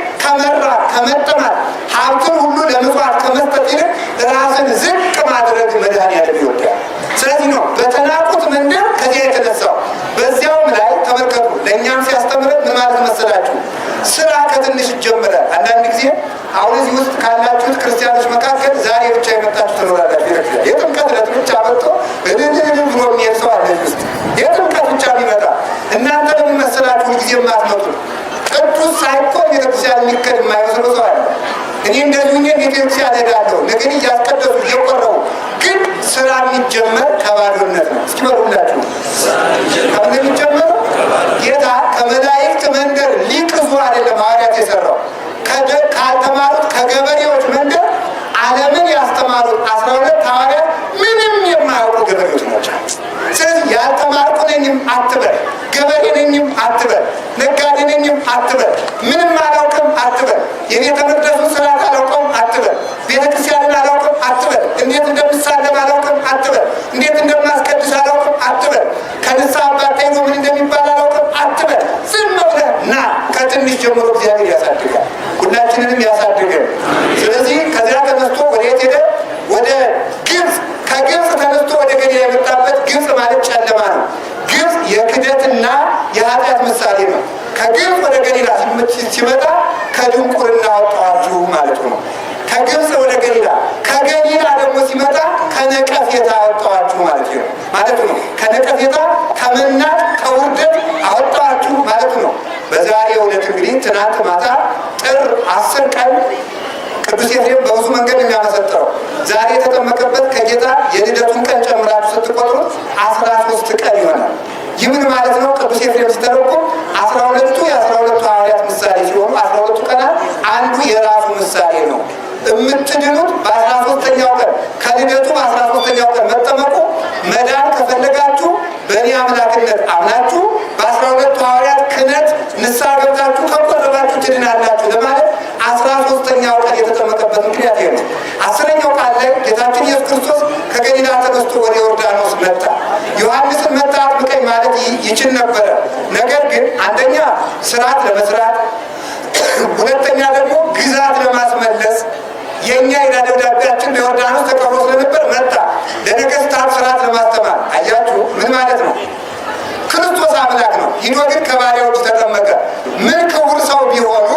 ከመጠማት ሀብትን ሁሉ ለምጽዋት ከመስጠት ይልቅ ራስን ዝቅ ማድረግ መድኃኒዓለም ይወዳል። ስለዚህ ነው በተናቁት መንደር ከዚያ የተነሳው። በዚያውም ላይ ተመልከቱ፣ ለእኛም ሲያስተምረን ምን ማለት መሰላችሁ? ስራ ከትንሽ ይጀምራል። አንዳንድ ጊዜ አሁን እዚህ ውስጥ ካላችሁት ክርስቲያኖች መካከል ዛሬ ብቻ የመጣችሁ ትኖራላችሁ። የጥምቀት ዕለት ብቻ መጥቶ ብሎ የሚሄድ ሰው አለ ውስጥ ጊዜ የማትመጡ ቅዱስ ሳይኮን ቤተክርስቲያን የሚከድ የማይመስሉ ሰው አለ። እኔ እንደዚህ ቤተክርስቲያን ሄዳለሁ ነገር እያስቀደሱ እየቆረቡ ግን ስራ የሚጀመር ከባዶነት ነው። እስኪ በሉላችሁ ከምን የሚጀመረው? ጌታ ከመላእክት መንደር ሊቅሱ አይደለም ሐዋርያት የሰራው ካልተማሩት ከገበሬዎች መንደር ዓለምን ያስተማሩት 12 ሐዋርያት ምንም የማያውቁ ገበሬዎች ናቸው። ስለዚህ ያልተማርኩ ነኝም አትበል፣ ገበሬ ነኝም አትበል፣ ነጋዴ ነኝም አትበል፣ ምንም አላውቅም አትበል፣ የቤተ መቅደሱን ስርዓት አላውቅም አትበል፣ ቤተክርስቲያንን አላውቅም አትበል፣ እንዴት እንደምሳለም አላውቅም አትበል፣ እንዴት እንደማስቀድስ አላውቅም አትበል፣ ከንስሐ አባት ተይዞ ምን እንደሚባል አላውቅም አትበል። ዝም ብለህ ና። ከትንሽ ጀምሮ እግዚአብሔር ያሳድጋል፣ ሁላችንንም ያሳድገን። ስለዚህ ከዚያ ተነስቶ ወደ የት ሄደ? ወደ ግብፅ። ከግብፅ ተነስቶ ወደ ገሊላ የመጣበት ግብፅ ማለት ጨለማ ነው። ግብፅ የክደትና የኃጢአት ምሳሌ ነው። ከግብፅ ወደ ገሊላ ሲመጣ ከድንቁርና አወጣኋችሁ ማለት ነው። ከግብፅ ወደ ገሊላ፣ ከገሊላ ደግሞ ሲመጣ ከነቀፌታ አወጣኋችሁ ማለት ነው። ከነቀፌታ ከመናቅ ከውርደት አወጣኋችሁ ማለት ነው። በዛሬው ዕለት እንግዲህ ትናንት ማታ ጥር 10 ቀን ቅዱስ ኤፍሬም በብዙ መንገድ የሚያመሰጥረው ዛሬ የተጠመቀበት ከጌታ የልደቱን ቀን ጨምራችሁ ስትቆጥሩት 13 ቀን ይሆናል። ይህ ምን ማለት ነው? ቅዱስ ኤፍሬም ሲተረጎም 12ቱ የ12ቱ ሐዋርያት ምሳሌ ሲሆኑ 12ቱ ቀናት አንዱ የራሱ ምሳሌ ነው። የምትድኑት በ13ኛው ቀን ከልደቱ በ13ኛው ቀን መጠመቁ መዳን ከፈለጋችሁ በእኔ አምላክነት አምናችሁ በ12ቱ ሐዋርያት ክህነት ንስሐ ገብታችሁ ከቆረባችሁ ትድናላችሁ ለማለት 13ኛው ቀን የተጠመቀበት ምክንያት ይሄ ነው። 10ኛው ቃል ላይ ጌታችን ኢየሱስ ክርስቶስ ከገሊላ ተነስቶ ወደ ዮርዳኖስ መጣ። ዮሐንስን መጣ አጥምቀኝ ማለት ይችል ነበረ። ነገር ግን አንደኛ ስርዓት ለመስራት፣ ሁለተኛ ደግሞ ግዛት ለማስመለስ የእኛ ዕዳ ደብዳቤያችን በዮርዳኖስ ተቀብሮ ስለነበር መጣ። ለነገስታት ስርዓት ለማስተማር። አያችሁ ምን ማለት ነው? ክርስቶስ አምላክ ነው። ሂዶ ግን ከባሪያዎች ተጠመቀ። ምን ክቡር ሰው ቢሆኑ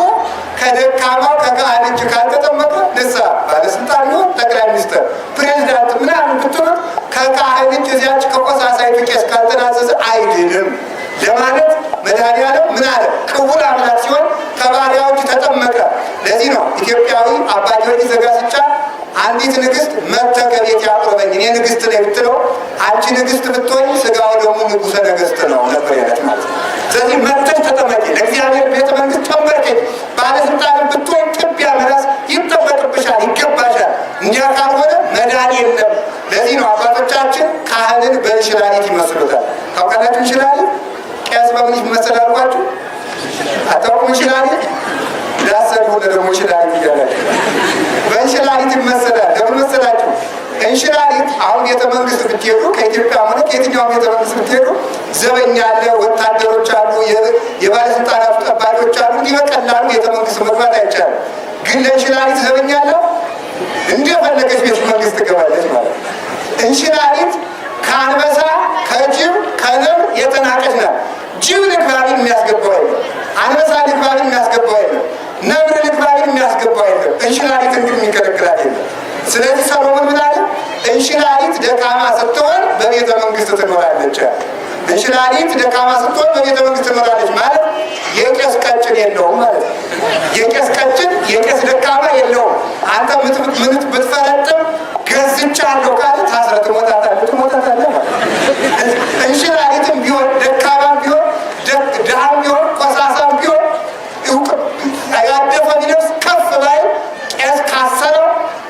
ከደካማው ከካህን እጅ ካልተጠመቀ ንስሐ ባለስልጣን ይሁን ጠቅላይ ሚኒስትር፣ ፕሬዚዳንት ምናምን ብትሆን ከካህን እጅ እዚያች ከቆሳሳይቱ ቄስ ካልተናዘዘ አይድንም ለማለት መድኃኒዓለም ምን አለ? ክቡር አምላክ ሲሆን ከባሪያዎች ተጠመቀ። ለዚህ ነው ኢትዮጵያዊ አባ ጊዮርጊስ ዘጋስጫ አንዲት ንግስት መጥተህ ከቤት ያቁርበኝ እኔ ንግስት ነኝ ብትለው አንቺ ንግስት ብትሆኝ ስጋው ደግሞ ንጉሠ ነገስት ነው ነበር ያለት ማለት ነው። ስለዚህ መጥተሽ ተጠመቂ፣ ለእግዚአብሔር ቤተ መንግስት ተንበርከኪ፣ ባለስልጣን ብትሆኝ ጥቢያ መላስ ይጠበቅብሻል፣ ይገባሻል። እንዲያ ካልሆነ መዳን የለም። ለዚህ ነው አባቶቻችን ካህንን በእንሽላሊት ይመስሉታል። ታውቃላችሁ? እንሽላሊት ቄስ በምን ይመስል አልኳችሁ? አታውቁም? እንሽላሊት ዳሰሉ ደግሞ እንሽላሊት እያላችሁ በእንሽላሊት ይመሰላል። ለምን መሰላችሁ? እንሽላሊት አሁን ቤተ መንግስት ብትሄዱ ከኢትዮጵያ ሆነ ከየትኛውም ቤተ መንግስት ብትሄዱ ዘበኛ አለ፣ ወታደሮች አሉ፣ የባለስልጣናቱ ጠባቂዎች አሉ። በቀላሉ ቤተ መንግስት መግባት አይቻልም። ግን ለእንሽላሊት ዘበኛ አለው፣ እንደፈለገች ቤተ መንግስት ትገባለች ማለት ነው። እንሽላሊት ከአንበሳ ከጅብ ከነብር የተናቀች ናት። ጅብ ልግባቢን የሚያስገባው የለም። አንበሳ ልግባቢን የሚያስገባው የለም። ነብር ልግባቢን የሚያስገባው የለም። እንሽላሊትን ግን የሚከለክላት የለም። ስለዚህ ሰሎሞን ምን አለ? እንሽላሊት ደካማ ስትሆን በቤተ መንግስት ትኖራለች። እንሽላሊት ደካማ ስትሆን በቤተ መንግስት ትኖራለች ማለት የቄስ ቀጭን የለውም ማለት ነው። የቄስ ቀጭን የቄስ ደካማ የለውም። አንተ ምንት ብትፈረጥም ገዝቻለሁ ካለ ታስረህ ትሞታታለህ ማለት እንሽላሊትም ቢሆን ደካማም ቢሆን ድሃም ቢሆን ቆሳሳም ቢሆን ያደፈ ቢደርስ ከፍ ላይ ቄስ ካሰረው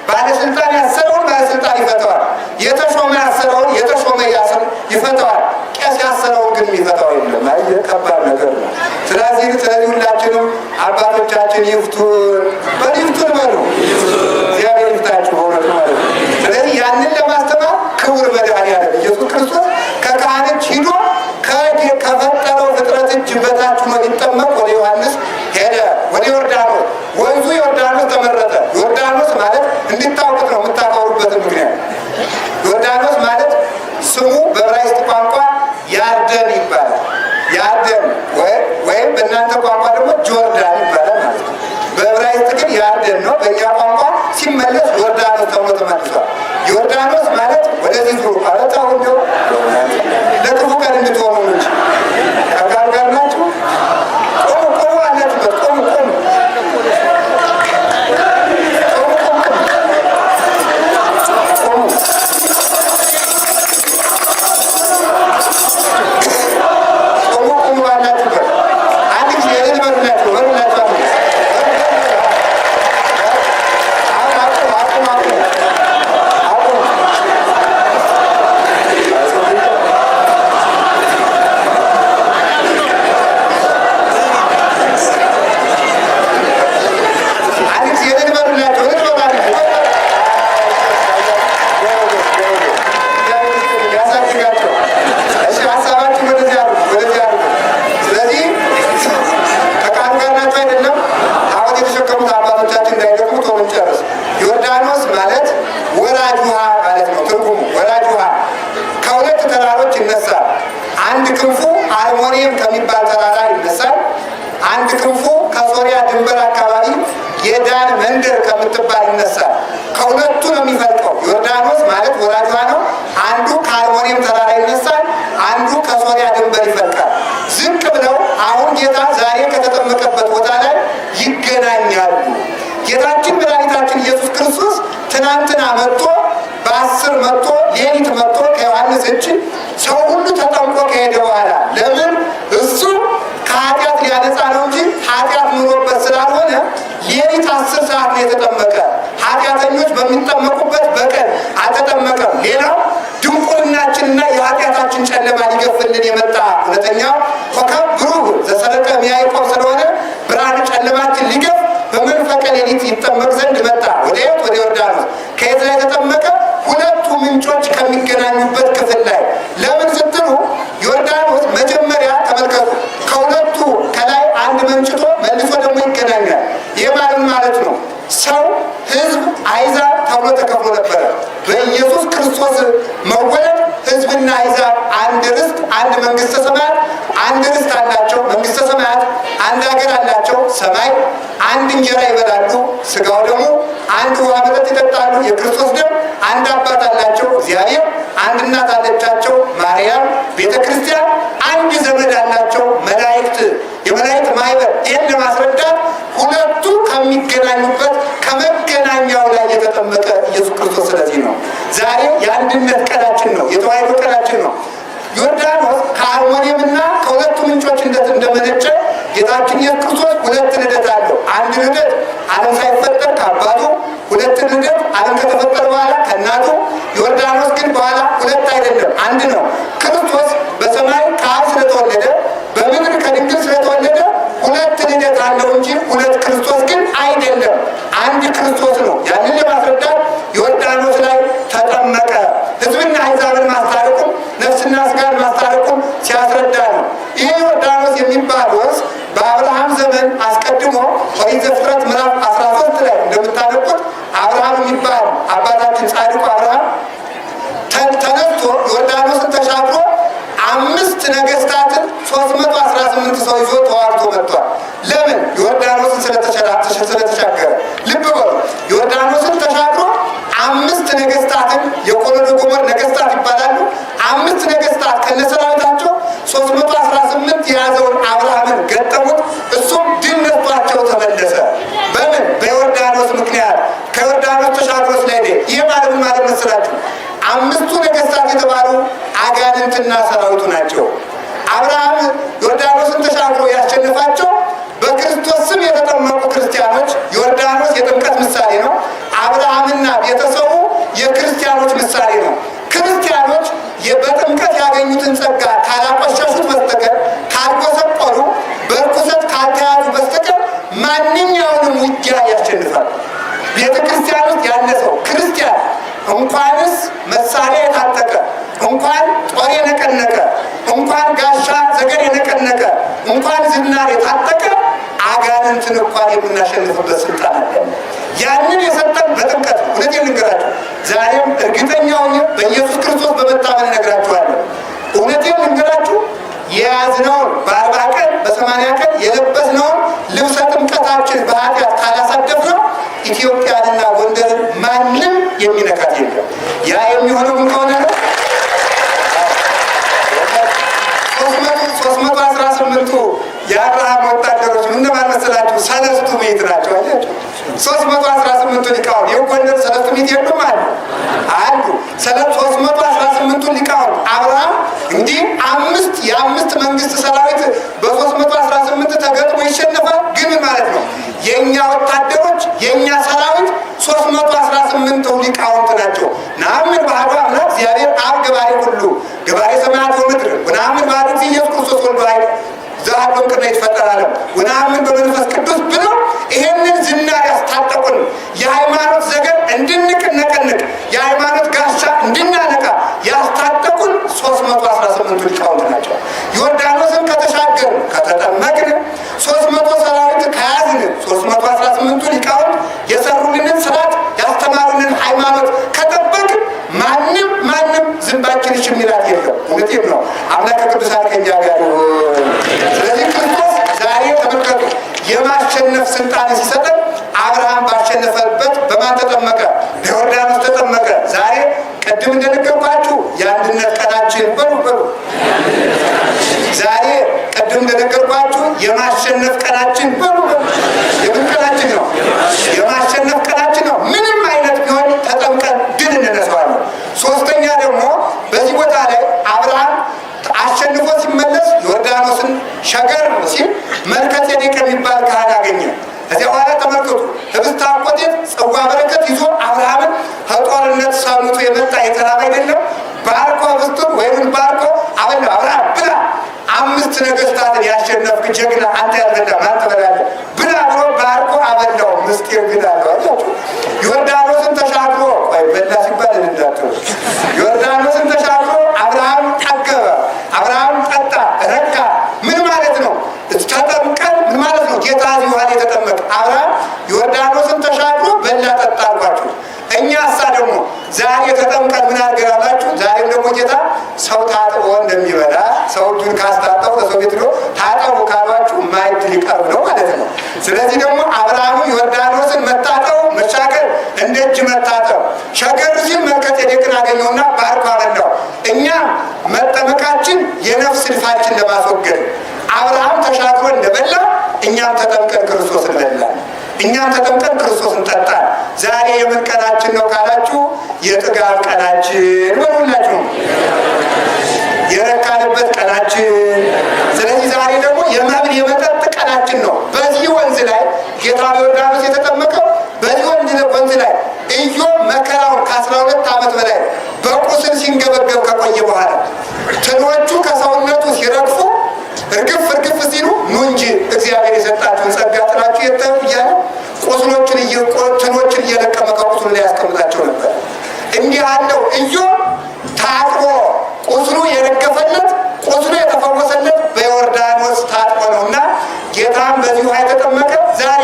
ባለስልጣን ያሰረውን ባለስልጣን ይፈተዋል። የተሾመ ያሰረውን የተሾመ ይፈተዋል። ቄስ ያሰረውን ግን የሚፈታው የለም። ከባድ ነገር ነው። ስለዚህ ሁላችንም አባቶቻችን ይፍቱን፣ በይፍቱን በሉ። እግዚአብሔር ይፍታችሁ በእውነቱ ማለት ነው። ስለዚህ ያንን ለማስተማር ክቡር መድኃኒዓለም ኢየሱስ ክርስቶስ ከካህን እጅ ሂዶ ከፈጠረው ፍጥረት እጅ በታች ሆኖ ሊጠመቅ ወደ ዮሐንስ ሄደ። ወደ ዮርዳኖስ ወንዙ ዮርዳኖስ ተመረጠ። ዮርዳኖስ ማለት እንድታውቁት ነው የምታከብሩበትን ምክንያት። ዮርዳኖስ ማለት ስሙ በዕብራይስጥ ቋንቋ ያርደን ይባላል። ያርደን ወይም በእናንተ ቋንቋ ደግሞ ጆርዳን ይባላል ማለት ነው። በዕብራይስጥ ግን ያርደን ነው። በእኛ ቋንቋ ሲመለስ ዮርዳኖስ ተብሎ ተመልሷል። ዮርዳኖስ ማለት ወደዚህ ዙሩ ማለት አሁን ለክፉ ቀን እንድትሆኑ እንጂ ከጋር ጋር ናችሁ አንድ ክንፉ ከሶሪያ ድንበር አካባቢ የዳን መንደር ከምትባል ይነሳል። ከሁለቱ ነው የሚፈልቀው። ዮርዳኖስ ማለት ወራጇ ነው። አንዱ ከአርሞኒየም ተራራ ይነሳል፣ አንዱ ከሶሪያ ድንበር ይፈልቃል። ዝቅ ብለው አሁን ጌታ ዛሬ ከተጠመቀበት ቦታ ላይ ይገናኛሉ። ጌታችን መድኃኒታችን ኢየሱስ ክርስቶስ ትናንትና መጥቶ በ10 መጥቶ ሌሊት መጥቶ ከዮሐንስ እጅ ሰው ሁሉ ተጠምቆ ከሄደ በኋላ ለምን እሱ ከኃጢአት ሊያነጻ ነው እንጂ ኃጢአት ኑሮበት ስላልሆነ ሌሊት 10 ሰዓት ነው የተጠመቀ። ኃጢአተኞች በሚጠመቁበት በቀን አልተጠመቀም። ሌላው ድንቁርናችንና የኃጢአታችን ጨለማ ሊገፍልን የመጣ እውነተኛው ኮከብ ብሩህ ዘሰረቀ ያዕቆብ ስለሆነ ብርሃን ጨለማችን ሊገፍ በመንፈቀ ሌሊት ይጠመቅ ዘንድ መጣ። ወደ የት? ወደ ዮርዳኖስ። ከየት ላይ ተጠመቀ? ሁለቱ ምንጮች ከሚገናኙበት ክፍል ላይ። ለምን ስትሉ ዮርዳኖስ መጀመሪያ ተመልከቱ፣ ከሁለቱ ከላይ አንድ መንጭቶ መልሶ ደግሞ ይገናኛል። ይህ ማለት ነው ሰው፣ ህዝብ፣ አሕዛብ ተብሎ ተከፍሎ ነበረ። በኢየሱስ ክርስቶስ መወለድ ህዝብና አሕዛብ አንድ ርስት፣ አንድ መንግስተ ሰማያት አንድ ርስት አላቸው። መንግስተ ሰማያት አንድ ሀገር አላቸው። ሰማይ አንድ እንጀራ ይበላሉ፣ ስጋው ደግሞ አንድ ውሃ መጠጥ ይጠጣሉ። የክርስቶስ ደም አንድ አባት አላቸው፣ እግዚአብሔር። አንድ እናት አለቻቸው፣ ማርያም። ቤተ ክርስቲያን አንድ ዘመድ አላቸው፣ መላእክት፣ የመላእክት ማህበር። ይህን ለማስረዳት ሁለቱ ከሚገናኙበት ከመገናኛው ላይ የተጠመቀ ኢየሱስ ክርስቶስ። ስለዚህ ነው ዛሬ የአንድነት ቀናችን ነው፣ የተዋሕዶ ቀናችን ነው። ዮርዳኖስ ከአርሞኒየምና ከሁለቱ ምንጮች እንደመነጨ ጌታችን ኢየሱስ ክርስቶስ ሁለት ልደት አለው። አንድ ልደት ዓለም ሳይፈጠር ከአባቱ፣ ሁለት ልደት ዓለም ከተፈጠረ በኋላ ከእናቱ። ዮርዳኖስ ግን በኋላ ሁለት አይደለም፣ አንድ ነው። ክርስቶስ በሰማይ ከአብ ስለተወለደ በምድር ከድንግል ስለተወለደ ሁለት ልደት አለው እንጂ ሁለት ክርስቶስ ግን አይደለም፣ አንድ ክርስቶስ ነው። ያንን ለማስረዳት ዮርዳኖስ ላይ ተጠመቀ። ሕዝብና አሕዛብን ማስታረቁም ነፍስና ስጋን ማስታረቁም ሲያስረዳ ነው። ይህ ዮርዳኖስ የሚባል ወንዝ በአብርሃም ዘመን አስቀድሞ ኦሪት ዘፍጥረት ምዕራፍ 13 ላይ እንደምታነቁት አብርሃም የሚባል አባታችን ጻድቁ አብርሃም ተነስቶ ዮርዳኖስን ተሻግሮ 5 ነገስታትን 318 ሰው ይዞ ተዋርቶ መጥቷል። ለምን? ዮርዳኖስን ስለተሻገረ። ልብ በሉ፣ ዮርዳኖስን ተሻግሮ 5 ነገስታትን፣ የቆሎዶ ጎሞር ነገስታት ይባላሉ። 5 ነገስታት ከነሰራዊታቸው 318 የያዘውን አብርሃምን ገጠሙት። እሱም ድል ነስቷቸው ተመለሰ። በምን? በዮርዳኖስ ምክንያት። ከዮርዳኖስ ተሻግሮ ስለሄደ። ይህ ማለት መስላችሁ 5ቱ ነገስታት የተባሉ አጋንንትና ሰራዊቱ ናቸው። አብርሃም ዮርዳኖስን ተሻግሮ ያሸነፋቸው በክርስቶስ ስም የተጠመቁ ክርስቲያኖች። ዮርዳኖስ የጥምቀት ምሳሌ ነው። አብርሃምና ቤተሰቡ የክርስቲያኖች ምሳሌ ነው። ክርስቲያኖች በጥምቀት ያገኙትን ጸጋ ካላቆሸሹት በስተቀር፣ ካልጎሰቆሉ፣ በርኩሰት ካልተያዙ በስተቀር ማንኛውንም ውጊያ ያሸንፋል። ቤተ ክርስቲያን ውስጥ ያለ ሰው ክርስቲያን እንኳንስ መሳሪያ የታጠቀ እንኳን ጦር የነቀነቀ እንኳን ጋሻ ዘገር የነቀነቀ እንኳን ዝናር የታጠቀ አጋንንትን እንኳን የምናሸንፍበት ስልጣን አለ። ያንን የሰጠን በጥምቀት። እውነቴን ልንገራችሁ፣ ዛሬም እርግጠኛው በኢየሱስ ክርስቶስ በመታመን እነግራችኋለሁ። እውነቴን ልንገራችሁ፣ የያዝነውን በ40 ቀን በ80 ቀን የለበስነውን ልብሰ ጥምቀታችን በኃጢአት ካላሳደፍነው ኢትዮጵያንና ጎንደርን ማንም የሚነካት የለም። ያ የሚሆነው ምን ከሆነ ነው? 318ቱ የአብርሃም ወታደሮች እነማን መሰላችሁ? 3 ምዕት ናቸው። አያችሁ፣ 318ቱ ሊቃውንት። የጎንደር 3 ምዕት የሉም አሉ። 318ቱ ሊቃውንት አብርሃም እንዲህ የ5 መንግስት ሰራዊት በ318 ተገጥሞ ይሸነፋል። ግን ማለት ነው የእኛ ወታደሮች የእኛ ሰራዊት 318ቱ ሊቃውንት ናቸው። ናምን ባህዶ አምላክ እግዚአብሔር አብ ገባሬ ሁሉ ገባሬ ሰማያት ወምድር ወናምን ባህዶ ኢየሱስ ክርስቶስ ወልዶ አይደል ዛሬም ቅድመ ይፈጠራል ወናምን በመንፈስ ቅዱስ ብለው ይሄንን ዝናር ያስታጠቁን የሃይማኖት ዘገር እንድንነቀንቅ የሃይማኖት ጋሻ እንድናነቃ ያስታጠቁን 318 ሊቃውንት ናቸው። ዮርዳኖስን ከተሻገርን ከተጠመቅን 300 ሰራዊት ከያዝን 318 ሊቃውንት የሰሩልንን ስርዓት ያስተማሩልን ሃይማኖት ከጠበቅን ማንም ዝንባችን እሺ የሚላት የለም። እውነቴን ነው። አምላከ ቅዱሳን ከእኛ ጋር። ስለዚህ ክርስቶስ ዛሬ ተመልከቱ የማሸነፍ ስልጣን ሲሰጠን አብርሃም ባሸነፈበት በማን ተጠመቀ? በዮርዳኖስ ተጠመቀ። ዛሬ ቅድም እንደነገርኳችሁ የአንድነት ቀናችን በሉ ዛሬ ቅድም እንደነገርኳችሁ የማሸነፍ ቀናችን በሉ የምን ቀናችን ነው? የማሸነፍ ቀናችን ነው። ምንም አይነት ቢሆን ተጠምቀን ድል እንነሳዋለን። ሶስተኛ ደግሞ በዚህ ቦታ ላይ አብርሃም አሸንፎ ሲመለስ ዮርዳኖስን ሸገር ሲል መልከጼዴቅ የሚባል ካህን አገኘ። ከዚያ በኋላ ተመልከቱ፣ ህብስተ አቆጤት ጽዋ በረከት ይዞ አብርሃምን ከጦርነት ሰምቶ የመጣ የተራበ አይደለም። ባርኮ ህብስቱን ወይም ባርኮ አበላ። አብርሃም ብላ፣ 5 ነገስታትን ያሸነፍክ ጀግና አንተ ያልበላ ማን ትበላለህ? ብላ ብሎ ባርኮ አበላው። ምስጢር ግን አለው። አያችሁ፣ ዮርዳኖስን ተሻግሮ ወይ በላ ሲባል እንዳትሉ፣ ዮርዳኖስን ተሻግሮ አብርሃም ጠገበ፣ አብርሃም ጠጣ፣ ረካ። ምን ማለት ነው? ተጠምቀን ምን ማለት ነው? ጌታ እዚህ ውሃ ላይ ተጠመቀ። አብርሃም ዮርዳኖስን ተሻግሮ በላ ጠጣ አልኳችሁ። እኛ እሳ ደግሞ ዛሬ ተጠምቀን ምን አድርገናላችሁ? ዛሬም ደግሞ ጌታ ሰው ታጥቦ እንደሚበላ ሰው እጁን ካስታጠው ከሰው ቤት ሄዶ ታጠቡ ካሏችሁ ማዕድ ሊቀርብ ነው ማለት ነው። ስለዚህ ደግሞ አብርሃም ዮርዳኖስን መታጠቡ መሻገር እንደ እጅ መታጠብ፣ ሸገር ሲል መልከጼዴቅን አገኘውና ባርኮ አበላው። እኛ መጠመቃችን የነፍስ ልፋችን ለማስወገድ አብርሃም ተሻግሮ እንደበላ እኛም ተጠምቀን ክርስቶስን በላን። እኛም ተጠምቀን ክርስቶስን ጠጣን። ዛሬ የምን ቀናችን ነው ካላችሁ የጥጋብ ቀናችን በሉላችሁ፣ የረካንበት ቀናችን። ስለዚህ ዛሬ ደግሞ የመብል የመጠጥ ቀናችን ነው። በዚህ ወንዝ ላይ ጌታ በዮርዳኖስ የተጠመቀው በዚህ ወንዝ ላይ ኢዮብ መከራውን ከ12 ዓመት በላይ በቁስል ሲንገበገብ ከቆየ በኋላ ትሎቹ ከሰውነቱ ሲረግፉ እርግፍ ሲሉ ኑ እንጂ እግዚአብሔር የሰጣችሁን ጸጋ ጥላችሁ የተው እያለ ትሎችን እየለቀመ ከቁስሉ ላይ ያስቀምጣቸው ነበር። እንዲህ ያለው ኢዮብ ታጥቦ ቁስሉ የረገፈለት ቁስሉ የተፈወሰለት በዮርዳኖስ ታጥቦ ነውና ጌታም በዚህ ውሃ የተጠመቀ ዛሬ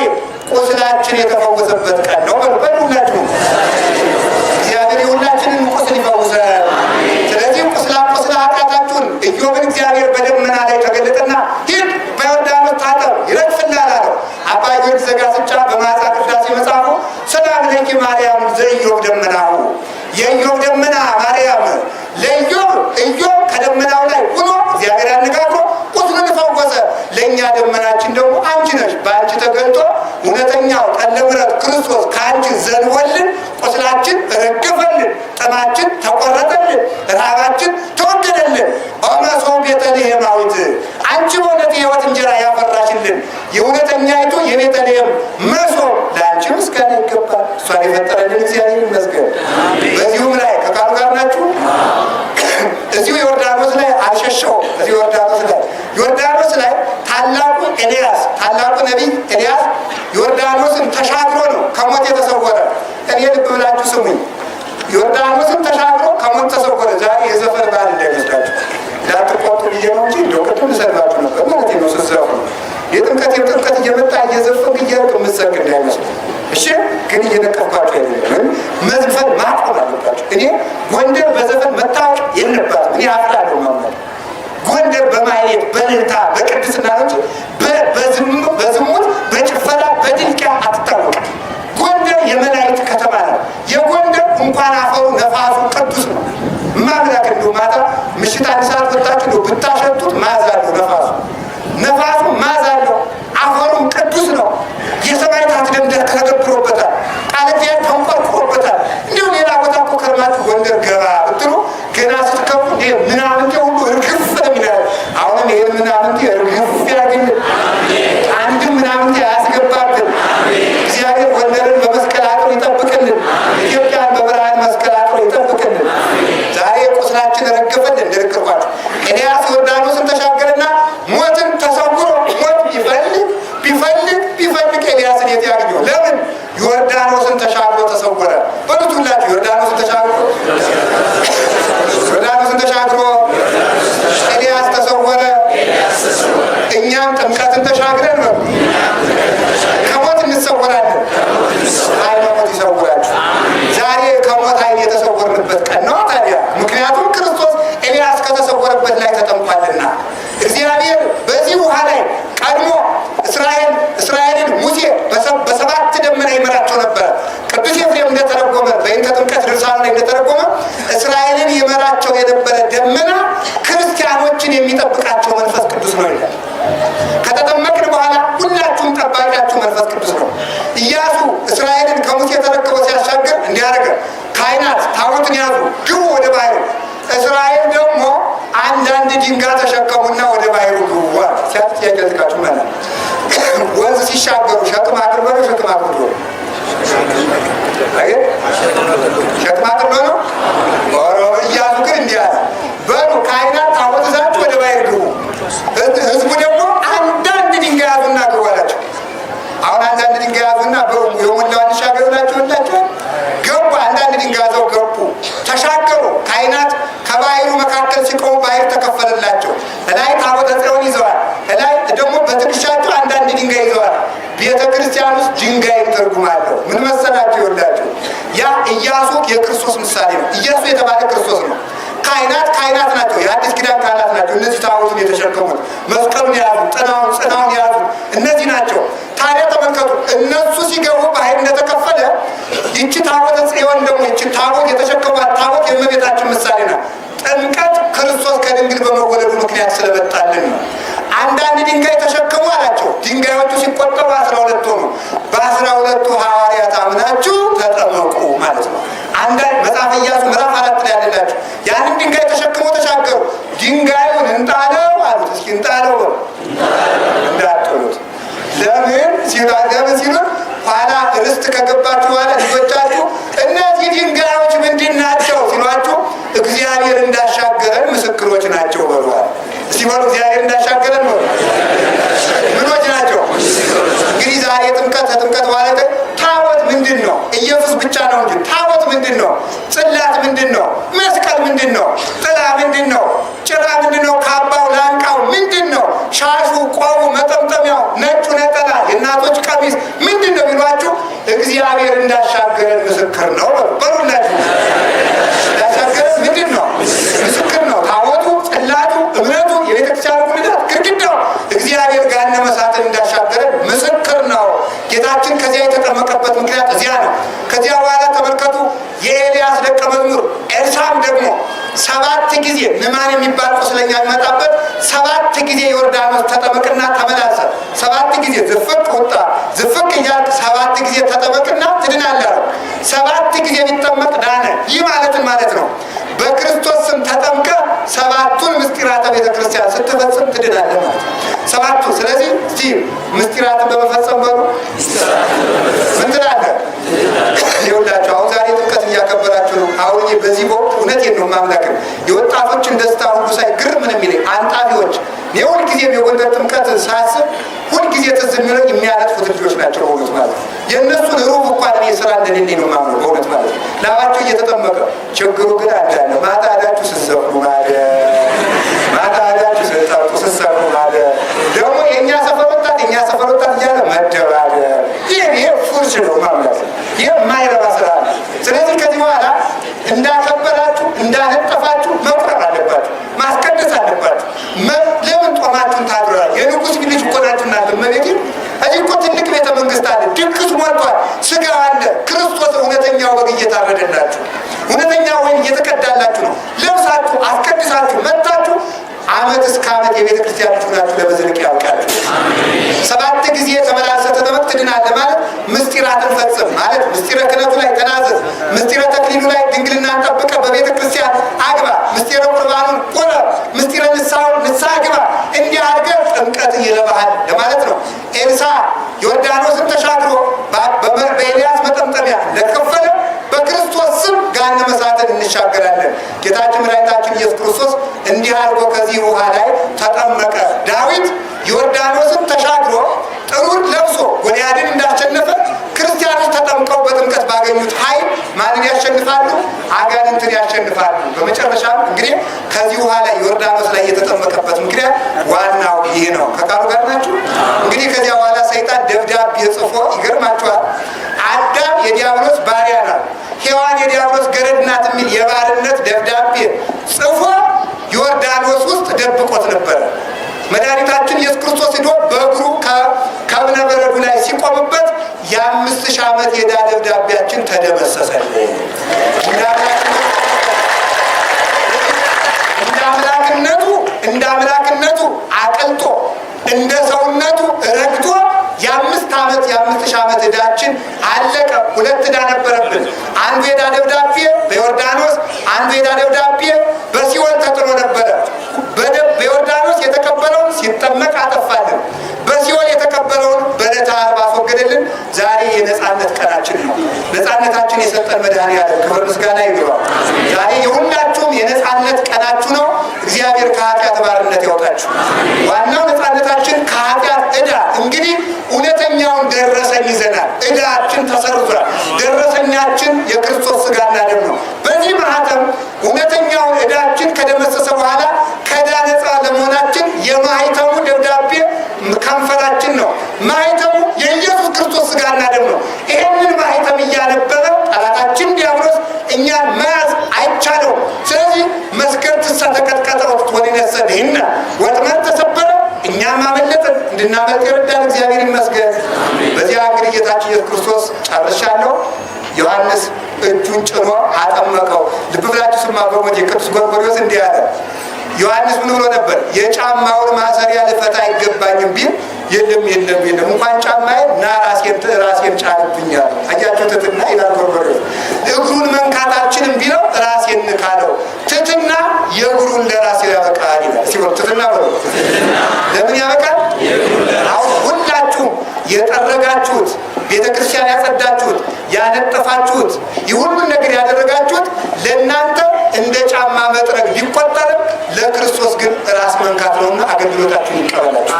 ቁስላችን የተፈወሰበት ቀን ነው። በሉላችሁ እግዚአብሔር የሁላችንን ቁስል ይፈውሳል። ስለዚህ ቁስላ ኃጢአታችሁን ኢዮብን እግዚአብሔር በደመና ላይ ተገለጠና ሂድ በዮርዳኖስ ታጠብ ይረግፍልሃል አለው። አባ ጊዮርጊስ ዘጋስጫ በማዕዛ ቅዳሴ መጽሐፉ ሰላም ለኪ ማርያም ዘኢዮብ ደመናሁ፣ የኢዮብ ደመና ማርያም ለኢዮብ ኢዮብ ከደመናው ላይ ሆኖ እግዚአብሔር አነጋግሮ ቁስሉን ፈወሰ። ለእኛ ደመናችን ደግሞ አንቺ ነሽ። በአንቺ ተገልጦ እውነተኛው ቀለ ምሕረት ክርስቶስ ከአንቺ ዘንቦልን ቁስላችን ረገፈልን፣ ጥማችን ተቆረጠልን፣ ረሃባችን ተወገደልን። ኦመሶ ቤተልሔማዊት አንቺ በእውነት የሕይወት እንጀራ ያፈራሽልን የእውነተኛይቱ የቤተልሔም መሶብ ለአንቺ ምስጋና ይገባል። እሷን የፈጠረልን እግዚአብሔር ይመስገን። በዚሁም ላይ ከቃሉ ጋር ናችሁ። እዚሁ ዮርዳኖስ ላይ አልሸሸውም። እዚሁ ዮርዳኖስ ላይ ታላቁ ኤልያስ ታላቁ ነቢይ ኤልያስ ዮርዳኖስን ተሻግሮ ነው ከሞት የተሰወረ። እኔ ልብ ብላችሁ ስሙኝ። ዮርዳኖስን ተሻግሮ ከሞት ተሰወረ። ዛሬ የዘፈን ባህል እንዳይመስላችሁ ላትቆጡ ብዬ ነው እንጂ እንደው ቅድም ልሰድባችሁ ነበር ማለት ነው። ስዘፉ የጥምቀት እየመጣ እየዘፈንክ እያልክ የምትሰግድ እንዳይመስሉ እሺ። ግን እየነቀፍኳቸው አይደለም። መዝፈን ማቆም አለባቸው። እኔ ጎንደር በዘፈን መታወቅ የለባትም። እኔ አፍራለሁ ማለት ጎንደር በማየት በልልታ በቅድስና እንጂ በዝሙት በጭፈራ በድንቂያ አትታወቅም። ጎንደር የመላእክት ከተማ ነው። የጎንደር እንኳን አፈሩ ነፋሱ ቅዱስ ነው። ማምላክ እንደው ማታ ምሽት 1 ሰዓት ወጣችሁ እንደው ብታሸቱት ማዛ አለው ነፋሱ ማዛ አለው። አፈሩም ቅዱስ ነው። የሰማዕታት ደም ተገብሮበታል። ቃለ እግዚአብሔር ተንቆርቁሮበታል። እንዲሁ ሌላ ቦታ እኮ ከርማችሁ ጎንደር ገባ ብትሉ ገና ስትከቡ ምናምንቴ ሁሉ እርግፍ ነው የሚለው። አሁንም ይሄ ምናምንቴ እርግፍ ያገኝ አንድ ያደረጋችሁ መንፈስ ቅዱስ ነው። ኢያሱ እስራኤልን ከሙሴ ተረክበው ሲያሻግር እንዲያደርገ ካህናት ታቦትን ያዙ፣ ግቡ ወደ ባህሩ። እስራኤል ደግሞ አንዳንድ ድንጋይ ተሸከሙና ወደ ባህሩ ግቡ ሲያስያገልጥቃችሁ ማለት ወንዝ ሲሻገሩ ሸክም አቅርበው ሸክም አቅርበው ሸክም አቅርበው ነው። ኢያሱ ግን እንዲያለ በሉ ካህናት ታቦት ይዛችሁ ወደ ባህር ግቡ፣ ህዝቡ ደግሞ አንዳንድ ድንጋይ ያዙና ግቡ አላቸው። አሁን አንዳንድ ድንጋይ ያዙና የሞላውን ይሻገሩላችሁላችኋል። ገቡ፣ አንዳንድ ድንጋይ ያዘው ገቡ፣ ተሻገሩ። ካህናት ከባህሩ መካከል ሲቆሙ ባህር ተከፈለላቸው። እላይ ታቦተ ጽዮን ይዘዋል፣ እላይ ደግሞ በትከሻቸው አንዳንድ ድንጋይ ይዘዋል። ቤተ ክርስቲያን ውስጥ ድንጋይ ትርጉም አለው። ምን መሰላችሁ? ይወላችሁ ያ ኢያሱ የክርስቶስ ምሳሌ ነው። ኢያሱ የተባለ ክርስቶስ ነው። ካህናት ናቸው፣ የአዲስ ኪዳን ካህናት ናቸው። እነዚህ ታቦቱን የተሸከሙት መስቀሉን የያዙ ጽናውን የያዙ እነዚህ ናቸው። ታዲያ ተመልከቱ፣ እነሱ ሲገቡ ባህር እንደተከፈለ ይቺ ታቦተ ጽዮን ደግሞ ይቺ ታቦት የተሸከሟት ታቦት የእመቤታችን ምሳሌ ናት። ጥምቀት ክርስቶስ ከድንግል በመወለዱ ምክንያት ስለመጣልን ነው። አንዳንድ ድንጋይ ተሸከሙ አላቸው። ድንጋዮቹ ሲቆጠሩ 12 ሆኑ። በ12ቱ ሐዋርያት አምናችሁ ተጠመቁ ማለት ነው። አንዳንድ መጽሐፈ ኢያሱ ምዕራፍ 4 ላይ ያለላችሁ ያንን ድንጋይ ተሸክመው ተሻገሩ። ድንጋዩን እንጣለው አሉት። እስኪ እንጣለው እንዳትሉት። ለምን ሲሉት ኋላ ርስት ከገባችሁ በኋላ ልጆቻችሁ እነዚህ ድንጋዮች ምንድን ናቸው ሲሏችሁ እግዚአብሔር እንዳሻገረን ምስክሮች ናቸው በሏል። እስቲ በሉ እግዚአብሔር እንዳሻገረን ነው። ምኖች ናቸው? እንግዲህ ዛሬ ጥምቀት በኋላ ታቦት ምንድን ነው? ኢየሱስ ብቻ ነው እንጂ ታቦት ምንድን ነው? ጽላት ምንድን ነው? መስቀል ምንድን ነው? ጥላ ምንድን ነው? ጭራ ምንድን ነው? ካባው ላንቃው ምንድን ነው? ሻሹ፣ ቆቡ፣ መጠምጠሚያው፣ ነጩ ነጠላ፣ የእናቶች ቀሚስ ምንድን ነው ቢሏችሁ እግዚአብሔር እንዳሻገረን ምስክር ነው በሉላችሁ። እንዳሻገረን ምንድን ነው? ምስክር ነው። ታቦቱ፣ ጽላቱ፣ እምነቱ፣ የቤተክርስቲያኑ ጉልላት፣ ግድግዳው እግዚአብሔር ገሃነመ እሳትን እንዳሻገረን ምስክር ነው። ጌታችን ከዚያ የተጠመቀበት ምክንያት እዚያ ነው። ከዚያ በኋላ ተመልከቱ፣ የኤልያስ ደቀ መዝሙር ኤልሳም ደግሞ 7 ጊዜ ንዕማን የሚባል ቁስለኛ የሚመጣበት 7 ጊዜ ዮርዳኖስ ተጠመቅና ተመላሰ። 7 ጊዜ ዝፍቅ ወጣ፣ ዝፍቅ እያልክ 7 ጊዜ ተጠመቅና ትድናለህ። 7 ጊዜ ቢጠመቅ ዳነ። ይህ ማለትን ማለት ነው በክርስቶስ ስም ተጠምቀ 7ቱን ምስጢራተ ቤተ ክርስቲያን ስትፈጽም ትድናለህ ማለት ነው። 7ቱ። ስለዚህ እስቲ ምስጢራትን በመፈጸም በሉ ምን ትላለህ? ይኸውላችሁ አሁን ዛሬ ጥምቀት እያከበራችሁ ነው። አሁን በዚህ ወቅት እውነቴን ነው የማምላክን የወጣቶችን ደስታ ሁሉ ሳይ ግርም ነው የሚለኝ። አንጣቢዎች የሁልጊዜም የጎንደር ጥምቀት ሳስብ ሁልጊዜ ትዝ የሚለኝ የሚያነጥፉት ልጆች ናቸው በእውነት ማለት ነው። የእነሱን ሩብ እንኳን እኔ ስራ እንደሌለኝ ነው የማምነው በእውነት ማለት ነው። ላባቸው እየተጠመቀ ችግሩ ግን አንዳለ ማታ ሄዳችሁ ስትዘፍኑ ማለት ማታ ሄዳችሁ ስትጠጡ ስትሰፍኑ ማለት ደግሞ የእኛ ሰፈር ወጣት እያለ መደባደብ ይህ ፉርሽ ነው ማምላት። ይህ የማይረባ ስራ ነው። ስለዚህ ከዚህ በኋላ እንዳከበራችሁ እንዳነጠፋችሁ መቁረብ አለባችሁ፣ ማስቀደስ አለባችሁ። ለምን ጦማችሁን ታድራል? የንጉሥ ልጅ እኮ ናችሁ እናንተ። እመቤቴ እዚህ እኮ ትልቅ ቤተ መንግስት አለ፣ ድግስ ሞልቷል፣ ስጋ አለ። ክርስቶስ እውነተኛው በግ እየታረደላችሁ፣ እውነተኛው ወይን እየተቀዳላችሁ ነው። ለብሳችሁ አስቀድሳችሁ መጥታችሁ ዓመት እስከ ዓመት የቤተ ክርስቲያን ልጅ ናችሁ ለመዝለቅ ያውቃችሁ። 7 ጊዜ ተመላልሰህ ተጠመቅ ትድናለህ ማለት ምስጢራትን ፈጽም ማለት ምስጢረ ክህነቱ ላይ ተናዘዝ፣ ምስጢረ ተክሊሉ ላይ ድንግልናን ጠብቀህ በቤተ ክርስቲያን አግባ፣ ምስጢረ ቁርባኑን ቁረብ፣ ምስጢረ ንስሐ ግባ። እንዲህ አድርገህ ጥምቀት ይለባሃል ለማለት ነው። ኤልሳ ዮርዳኖስን ተሻግሮ በኤልያስ መጠምጠሚያ ለከፈለ በክርስቶስ ስም ገሃነመ እሳትን እንሻገራለን። ጌታችን መድኃኒታችን ኢየሱስ ክርስቶስ እንዲህ አድርጎ ከዚህ ውሃ ላይ ተጠመቀ። ዳዊት ዮርዳኖስን ተሻግሮ ጥሩር ለብሶ ጎልያድን እንዳሸነፈ ክርስቲያኖች ተጠምቀው በጥምቀት ባገኙት ኃይል ማንን ያሸንፋሉ? አጋንንትን ያሸንፋሉ። በመጨረሻም እንግዲህ ከዚህ ውሃ ላይ ዮርዳኖስ ላይ የተጠመቀበት ምክንያት ዋናው ይህ ነው። ከቃሉ ጋር ናችሁ? እንግዲህ ከዚያ በኋላ ሰይጣን ደብዳቤ ጽፎ ይገርማችኋል። አዳም የዲያብሎስ ባሪያ ናት፣ ሔዋን የዲያብሎስ ገረድ ናት የሚል የባርነት ደብዳቤ ጽፎ ዮርዳኖስ ውስጥ ደብቆት ነበረ። መድኃኒታችን ኢየሱስ ክርስቶስ ሄዶ በእግሩ ከእብነ በረዱ ላይ ሲቆምበት የ5000 ዓመት የዕዳ ደብዳቤያችን ተደመሰሰልን። እንደ አምላክነቱ አቅልጦ እንደ ሰውነቱ ረግቶ የ5000 ዓመት ዕዳችን አለቀ። 2 ዕዳ ነበረብን። አንዱ ዕዳ ደብዳቤ በዮርዳኖስ፣ አንዱ ዕዳ ደብዳቤ በሲኦል ተጥሎ ነበረ። በዮርዳኖስ የተቀበለውን ሲጠመቅ አጠፋልን። በሲኦል የተቀበለውን በዕለተ ዓርብ አስወገደልን። ዛሬ የነጻነት ቀናችን ነው። ነጻነታችን የሰጠን መድኃኔዓለም ክብር ምስጋና ይግባው። ዛሬ የሁላችሁም የነጻነት ቀናችሁ ነው። እግዚአብሔር ከኃጢአት ባርነት ያውጣችሁ። ዋናው ነጻነታችን ከኃጢአት ዕዳ። እንግዲህ እውነተኛውን ደረሰኝ ይዘናል። ዕዳችን ተሰርዟል። ደረሰኛችን የክርስቶስ ሥጋና ደም ነው። በዚህ ማህተም እውነተኛውን ዕዳችን ከደመሰሰ በኋላ ከዕዳ ነጻ ለመሆናችን የማህተሙ ደብዳቤ ከንፈራችን ነው። ማህተሙ የኢየሱስ ክርስቶስ ሥጋና ደም ነው። ይሄንን ማህተም እያነበበ ጠላታችን ዲያብሎስ እኛን መያዝ አይቻለውም። ስለዚህ መስቀል ተቀጥቀጠ ወዲነሰ ይህና ወጥመድ ተሰበረ፣ እኛም አመለጥን። እንድናመልጥ ይረዳል እግዚአብሔር ይመስገን። በዚያ እንግዲህ ጌታችን ኢየሱስ ክርስቶስ ጨርሻለሁ። ዮሐንስ እጁን ጭኖ አጠመቀው። ልብ ብላችሁ ስማ። በሞት የቅዱስ ጎርጎርዮስ እንዲህ አለ። ዮሐንስ ምን ብሎ ነበር? የጫማውን ማሰሪያ ልፈታ አይገባኝም ቢል የለም እንኳን ጫማዬን ና ራሴን ጫንብኛል። አያችሁ ትሕትና ይላል ጎርጎርዮስ። እግሩን መንካታችንም ቢለው ራሴን ካለው ትሕትና የእግሩን ለራሴ ያበቃል ይላል። ሲሆን ትሕትና ብሎ ለምን ያበቃል? አሁን ሁላችሁም የጠረጋችሁት ቤተክርስቲያን ያጸዳችሁት፣ ያነጠፋችሁት፣ የሁሉን ነገር ያደረጋችሁት ለእናንተ እንደ ጫማ መጥረግ ቢቆጠርም ለክርስቶስ ግን ራስ መንካት ነውና አገልግሎታችሁን ይቀበላችሁ።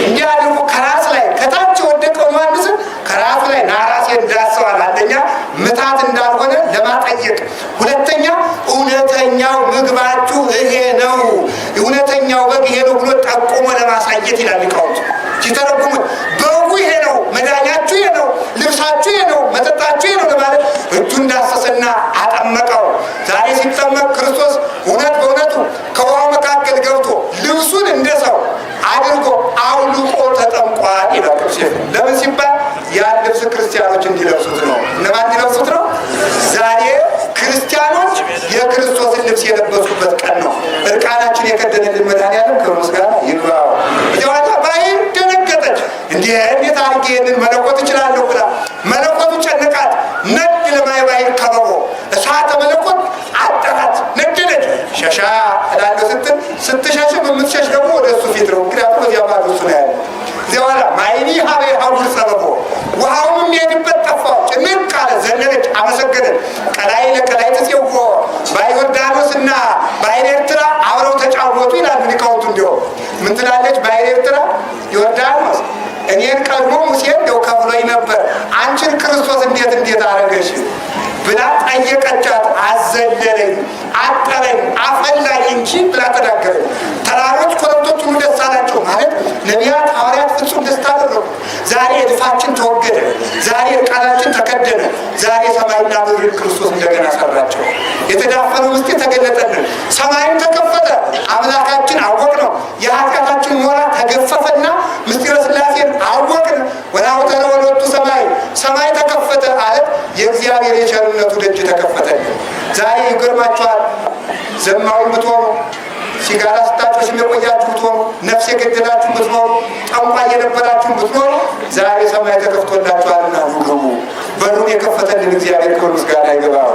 እንዲህ አድርጎ ከራስ ላይ ከታች የወደቀው ዮሐንስን ከራሱ ላይ ናራሴን ዳሰዋል። አንደኛ ምታት እንዳልሆነ ለማጠየቅ፣ ሁለተኛ እውነተኛው ምግባችሁ ይሄ ነው፣ እውነተኛው በግ ይሄ ነው ብሎ ጠቁሞ ለማሳየት ይላል ሊቃውንት ሲተረጉሙት። በጉ ይሄ ነው፣ መዳኛችሁ ይሄ ነው፣ ልብሳችሁ ይሄ ነው፣ መጠጣችሁ ይሄ ነው ለማለት እጁን ዳሰሰና አጠመቀው። ዛሬ ሲጠመቅ ክርስቶስ እውነት በእውነቱ ከውሃው መካከል ገብቶ ልብሱን እንደ ሰው አድርጎ አውልቆ ተጠምቋል ይላል። ለምን ሲባል ያን ልብስ ክርስቲያኖች እንዲለብሱት ነው። እነማን እንዲለብሱት ነው? ዛሬ ክርስቲያኖች የክርስቶስን ልብስ የለበሱበት ቀን ነው። እርቃናችን የከደነልን መድኃኔዓለም ክብር ምስጋና ይግባው። እዚያዋታ ባይን ደነገጠች። እንዴት አድርጌ ይህንን መለኮት እችላለሁ ብላ መለኮቱ ጨነቃት። ነድ ለማይ ባይን ከበቦ እሳተ መለኮት አጠራት። ነደደች። ሸሻ እላለሁ ስትሸሽም የምትሸሽ ደግሞ ወደ እሱ ፊት ነው። ምክንያቱም እዚያ ባሉ እሱ ነው ያለ። እዚያ በኋላ ማይኒ ሀቤ ሀውር ሰበቦ ውሃውም የሚሄድበት ጠፋው። ጭንቅ አለ። ዘለለች፣ አመሰገነች። ቀላይ ለቀላይ ተጽፎ በዮርዳኖስ እና በባሕረ ኤርትራ አብረው ተጫወቱ ይላሉ ሊቃውንቱ። እንዲሁም ምን ትላለች ባሕረ ኤርትራ? ዮርዳኖስ እኔን ቀድሞ ሙሴ እንደው ከፍሎኝ ነበር፣ አንቺን ክርስቶስ እንዴት አረገሽ ብላ ጠየቀቻት። አዘለለኝ፣ አጠረኝ፣ አፈላኝ እንጂ ብላ ተናገረች። ተራሮች ኮረብቶች ሁሉ ደስ አላቸው ማለት ነቢያት ሐዋርያት ፍጹም ደስታ አደረጉ። ዛሬ እድፋችን ተወገደ። ዛሬ እርቃናችን ተከደነ። ዛሬ ሰማይና ምድርን ክርስቶስ እንደገና ሰራቸው። የተዳፈነው ምስጢር ተገለጠልን። ሰማይም ተከፈተ። አምላካችን አወቅ ነው። የኃጢአታችን ሞራ ተገፈፈና ምስጢረ ሥላሴን አወቅን። ወናሁ ተለወለቱ ሰማይ ተከፈተ አለ። የእግዚአብሔር የቸርነቱ ደጅ ተከፈተ። ዛሬ ይገርማችኋል። ዘማዊ ብትሆኑ፣ ሲጋራ ስታጨሱ የቆያችሁ ብትሆኑ፣ ነፍስ የገደላችሁ ብትኖሩ፣ ጠንቋይ የነበራችሁ ብትኖሩ ዛሬ ሰማይ ተከፍቶላችኋልና ግቡ። በሩን የከፈተልን እግዚአብሔር ክብር ምስጋና ይግባው።